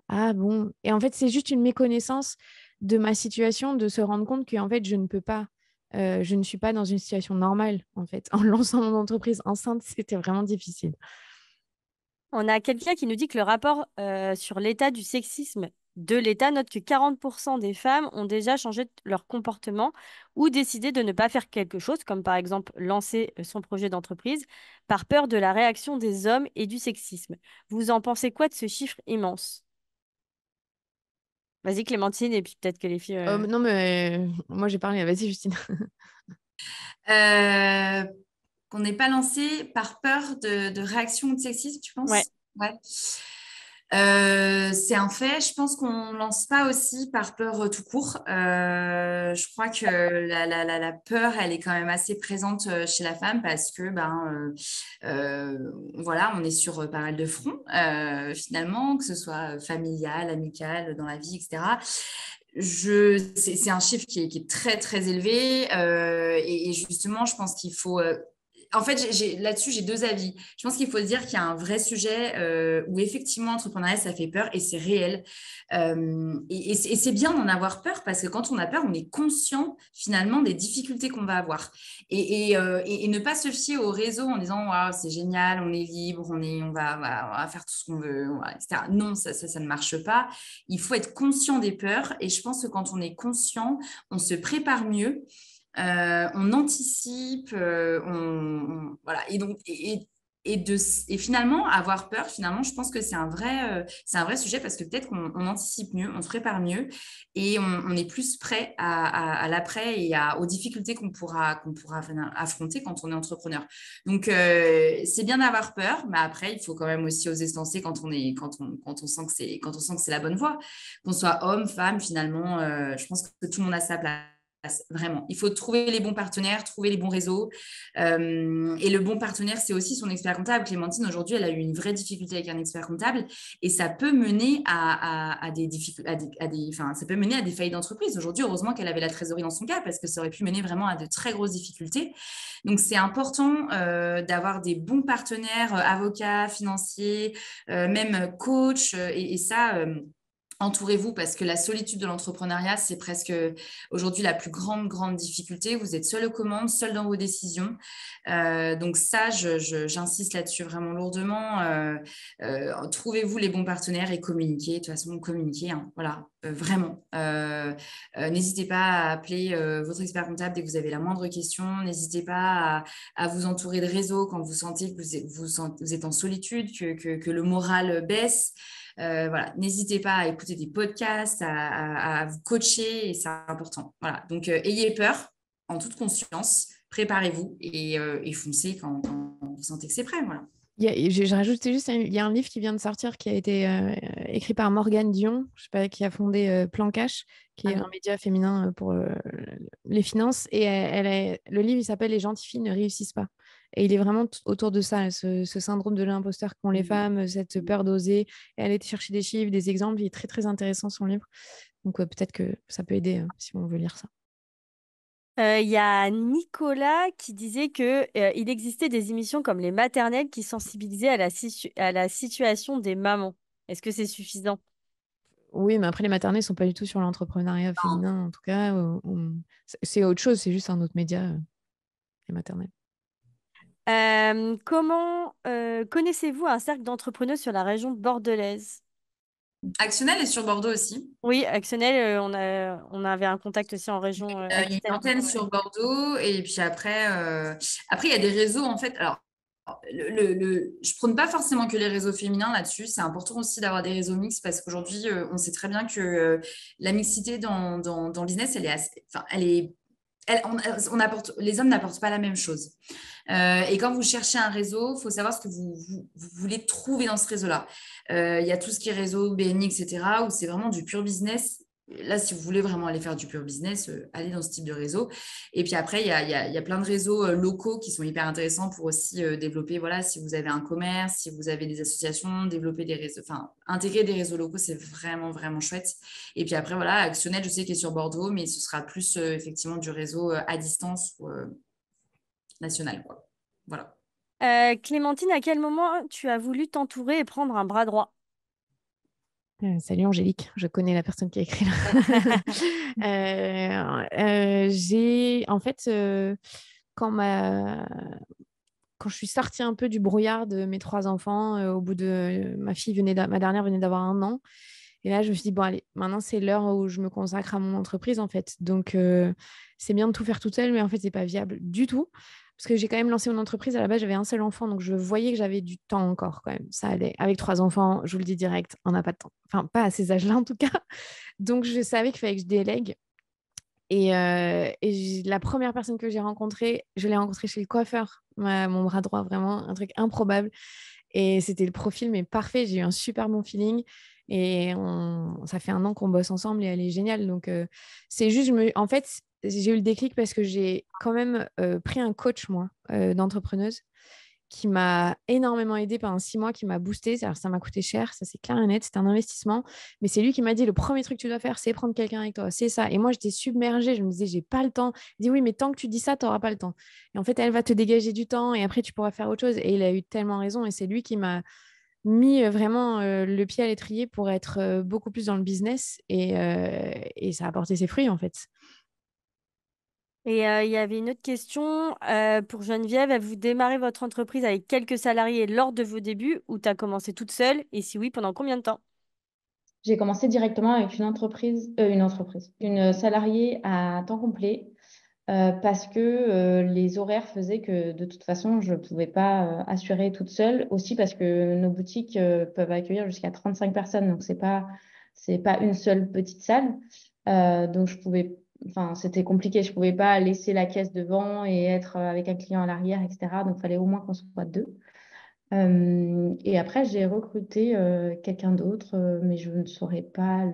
Ah bon. Et en fait, c'est juste une méconnaissance de ma situation, de se rendre compte qu'en fait, je ne peux pas je ne suis pas dans une situation normale, en fait. En lançant mon entreprise enceinte, c'était vraiment difficile. On a quelqu'un qui nous dit que le rapport sur l'état du sexisme de l'État note que 40% des femmes ont déjà changé leur comportement ou décidé de ne pas faire quelque chose, comme par exemple lancer son projet d'entreprise, par peur de la réaction des hommes et du sexisme. Vous en pensez quoi de ce chiffre immense? Vas-y Clémentine, et puis peut-être que les filles... Non, mais moi, j'ai parlé. Vas-y, Justine. Euh, qu'on n'ait pas lancé par peur de réaction ou de sexisme, tu Ouais. penses? Ouais. C'est un fait. Je pense qu'on ne lance pas aussi par peur tout court. Je crois que la peur, elle est quand même assez présente chez la femme parce que voilà, on est sur pas mal de fronts finalement, que ce soit familial, amical, dans la vie, etc. C'est un chiffre qui est très très élevé et justement, je pense qu'il faut en fait, là-dessus, j'ai deux avis. Je pense qu'il faut dire qu'il y a un vrai sujet où effectivement, l'entrepreneuriat, ça fait peur et c'est réel. Et c'est bien d'en avoir peur parce que quand on a peur, on est conscient finalement des difficultés qu'on va avoir. Et ne pas se fier au réseau en disant waouh, c'est génial, on est libre, on va faire tout ce qu'on veut, etc. Non, ça ne marche pas. Il faut être conscient des peurs et je pense que quand on est conscient, on se prépare mieux. On anticipe, voilà. Et donc, et finalement, avoir peur, finalement, je pense que c'est un vrai sujet parce que peut-être qu'on anticipe mieux, on se prépare mieux et on est plus prêt à l'après et aux difficultés qu'on pourra affronter quand on est entrepreneur. Donc, c'est bien d'avoir peur, mais après, il faut quand même aussi oser se lancer quand on sent que c'est la bonne voie. Qu'on soit homme, femme, finalement, je pense que tout le monde a sa place. Vraiment, il faut trouver les bons partenaires, trouver les bons réseaux. Et le bon partenaire, c'est aussi son expert comptable. Clémentine, aujourd'hui, elle a eu une vraie difficulté avec un expert comptable et ça peut mener à des difficultés, enfin, ça peut mener à des faillites d'entreprise. Aujourd'hui, heureusement qu'elle avait la trésorerie dans son cas parce que ça aurait pu mener vraiment à de très grosses difficultés. Donc, c'est important d'avoir des bons partenaires, avocats, financiers, même coach. Et ça, entourez-vous parce que la solitude de l'entrepreneuriat, c'est presque aujourd'hui la plus grande difficulté. Vous êtes seul aux commandes, seul dans vos décisions. Donc ça, j'insiste là-dessus vraiment lourdement. Trouvez-vous les bons partenaires et communiquez. De toute façon, communiquez, hein, voilà, vraiment. N'hésitez pas à appeler votre expert comptable dès que vous avez la moindre question. N'hésitez pas à vous entourer de réseaux quand vous sentez que vous êtes en solitude, que le moral baisse. Voilà, n'hésitez pas à écouter des podcasts, à vous coacher, et c'est important. Voilà, donc ayez peur en toute conscience, préparez-vous et foncez quand vous sentez que c'est prêt. Voilà. Je rajoutais juste, il y a un livre qui vient de sortir qui a été écrit par Morgane Dion, je sais pas, qui a fondé Plan Cash, qui est un média féminin pour les finances. Et le livre, il s'appelle Les gentilles filles ne réussissent pas. Et il est vraiment autour de ça, ce syndrome de l'imposteur qu'ont les femmes, cette peur d'oser. Et elle a été chercher des chiffres, des exemples. Il est très, très intéressant, son livre. Donc peut-être que ça peut aider si on veut lire ça. Il y a Nicolas qui disait que, il existait des émissions comme les maternelles qui sensibilisaient à la situation des mamans. Est-ce que c'est suffisant? Oui, mais après, les maternelles ne sont pas du tout sur l'entrepreneuriat féminin, en tout cas. C'est autre chose, c'est juste un autre média, les maternelles. Comment connaissez-vous un cercle d'entrepreneurs sur la région bordelaise? Actionnel est sur Bordeaux aussi. Oui, Actionnel, on avait un contact aussi en région Il y a une Aquitaine. antenne sur Bordeaux et puis après il y a des réseaux en fait. Alors je prône pas forcément que les réseaux féminins là-dessus. C'est important aussi d'avoir des réseaux mixtes parce qu'aujourd'hui, on sait très bien que la mixité dans le business, enfin, les hommes n'apportent pas la même chose. Et quand vous cherchez un réseau, il faut savoir ce que vous voulez trouver dans ce réseau-là. Il y a tout ce qui est réseau, BNI, etc., où c'est vraiment du pur business. Là, si vous voulez vraiment aller faire du pur business, allez dans ce type de réseau. Et puis après, il y a plein de réseaux locaux qui sont hyper intéressants pour aussi développer, voilà, si vous avez un commerce, si vous avez des associations, développer des réseaux, enfin, intégrer des réseaux locaux, c'est vraiment chouette. Et puis après, voilà, Actionnel, je sais qu'il est sur Bordeaux, mais ce sera plus effectivement du réseau à distance ou national, quoi. Voilà. Clémentine, à quel moment tu as voulu t'entourer et prendre un bras droit? Salut Angélique, je connais la personne qui a écrit là. En fait, quand je suis sortie un peu du brouillard de mes 3 enfants, au bout de ma dernière venait d'avoir 1 an. Et là, je me suis dit, bon, allez, maintenant, c'est l'heure où je me consacre à mon entreprise, en fait. Donc, c'est bien de tout faire toute seule, mais en fait, c'est pas viable du tout. Parce que j'ai quand même lancé mon entreprise. À la base, j'avais un seul enfant, donc je voyais que j'avais du temps encore, quand même. Ça allait. Avec 3 enfants, je vous le dis direct, on n'a pas de temps. Enfin, pas à ces âges-là, en tout cas. Donc, je savais qu'il fallait que je délègue. Et la première personne que j'ai rencontrée, je l'ai rencontrée chez le coiffeur, mon bras droit, vraiment un truc improbable. Et c'était le profil, mais parfait. J'ai eu un super bon feeling. Et ça fait 1 an qu'on bosse ensemble et elle est géniale. Donc, c'est juste, en fait, j'ai eu le déclic parce que j'ai quand même pris un coach, moi, d'entrepreneuse, qui m'a énormément aidée pendant 6 mois, qui m'a boosté. Alors, ça m'a coûté cher, ça c'est clair et net, c'était un investissement. Mais c'est lui qui m'a dit, le premier truc que tu dois faire, c'est prendre quelqu'un avec toi. C'est ça. Et moi, j'étais submergée. Je me disais, j'ai pas le temps. Il dit, oui, mais tant que tu dis ça, tu n'auras pas le temps. Et en fait, elle va te dégager du temps et après, tu pourras faire autre chose. Et il a eu tellement raison. Et c'est lui qui m'a mis vraiment le pied à l'étrier pour être beaucoup plus dans le business. Et ça a porté ses fruits, en fait. Et il y avait une autre question pour Geneviève. Avez-vous démarré votre entreprise avec quelques salariés lors de vos débuts ou tu as commencé toute seule? Et si oui, pendant combien de temps? J'ai commencé directement avec une salariée à temps complet parce que les horaires faisaient que de toute façon, je ne pouvais pas assurer toute seule. Aussi parce que nos boutiques peuvent accueillir jusqu'à 35 personnes. Donc, c'est pas une seule petite salle. Donc, enfin, c'était compliqué. Je ne pouvais pas laisser la caisse devant et être avec un client à l'arrière, etc. Donc, il fallait au moins qu'on soit deux. Et après, j'ai recruté quelqu'un d'autre, mais je ne saurais pas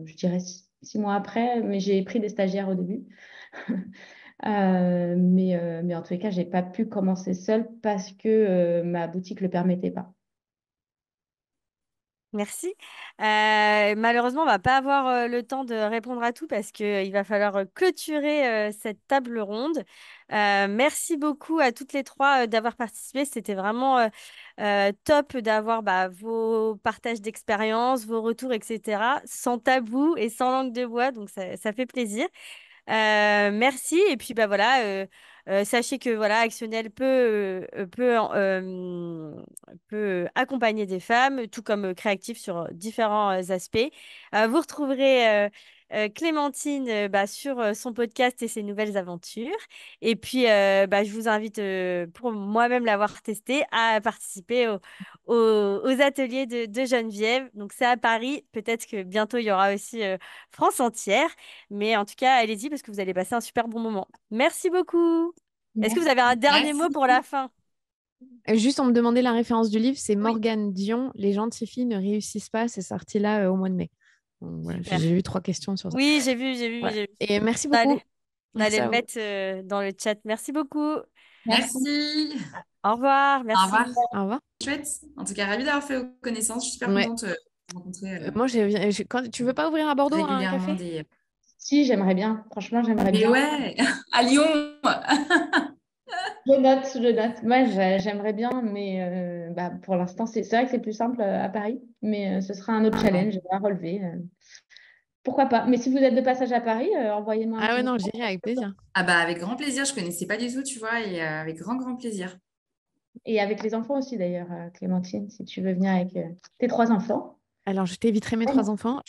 je dirais 6 mois après, mais j'ai pris des stagiaires au début. Mais en tous les cas, j'ai pas pu commencer seule parce que ma boutique le permettait pas. Merci. Malheureusement, on va pas avoir le temps de répondre à tout parce qu'il va falloir clôturer cette table ronde. Merci beaucoup à toutes les trois d'avoir participé. C'était vraiment top d'avoir vos partages d'expérience, vos retours, etc. Sans tabou et sans langue de bois. Donc, ça fait plaisir. Merci. Et puis, voilà, sachez que voilà, Actionnel peut accompagner des femmes, tout comme Créatif sur différents aspects. Vous retrouverez Clémentine sur son podcast et ses nouvelles aventures. Et puis, je vous invite, pour moi-même l'avoir testé, à participer aux ateliers de Geneviève. Donc, c'est à Paris. Peut-être que bientôt, il y aura aussi France entière. Mais en tout cas, allez-y parce que vous allez passer un super bon moment. Merci beaucoup. Est-ce que vous avez un dernier mot Merci. pour la fin? Juste, on me demandait la référence du livre, c'est Oui, Morgane Dion, Les gentils filles ne réussissent pas. C'est sorti là au mois de mai. Donc, voilà, super. j'ai eu 3 questions sur ça. Oui, j'ai vu, j'ai vu, Voilà. j'ai vu. Et merci On allait, beaucoup. on Merci allait le à vous. mettre dans le chat. Merci beaucoup. Merci. Merci. Au revoir. Au Merci. revoir. Au revoir. Chouette. En tout cas, ravie d'avoir fait vos connaissances. Je suis super Ouais. contente de rencontrer Moi, quand tu veux pas ouvrir à Bordeaux un régulièrement café? des. Si, j'aimerais bien. Franchement, j'aimerais Mais bien. ouais, à Lyon. Je note, je note. Moi, j'aimerais bien, mais pour l'instant, c'est vrai que c'est plus simple à Paris, mais ce sera un autre challenge à relever. Pourquoi pas? Mais si vous êtes de passage à Paris, envoyez-moi un Ah petit ouais, non, message. j'irai avec plaisir. Ah bah avec grand plaisir. Je connaissais pas du tout, tu vois, et avec grand grand plaisir. Et avec les enfants aussi, d'ailleurs, Clémentine, si tu veux venir avec tes 3 enfants. Alors, je t'éviterai mes 3 enfants.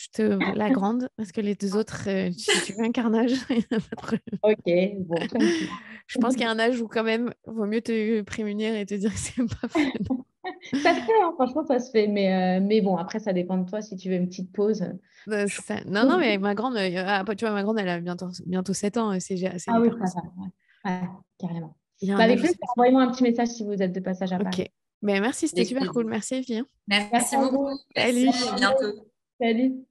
La grande, parce que les 2 autres, si tu veux un carnage, il y a pas de problème. Ok, bon, tranquille. Je pense qu'il y a un âge où quand même, vaut mieux te prémunir et te dire que c'est pas fun. Ça se fait, hein, franchement, ça se fait. Mais bon, après, ça dépend de toi si tu veux une petite pause. C'est ça. Non, non, mais avec ma grande, tu vois, ma grande, elle a bientôt 7 ans. C'est Ah oui, hyper ça possible. va. Ouais, ouais, carrément. Il y a Bah, un avec âge où plaisir, c'est possible. envoyez-moi un petit message si vous êtes de passage à Ok. Paris. Ben, merci, c'était Avec super cool. plaisir. Merci, Evie. Merci Merci à beaucoup. vous. Merci, Salut. à bientôt. Salut.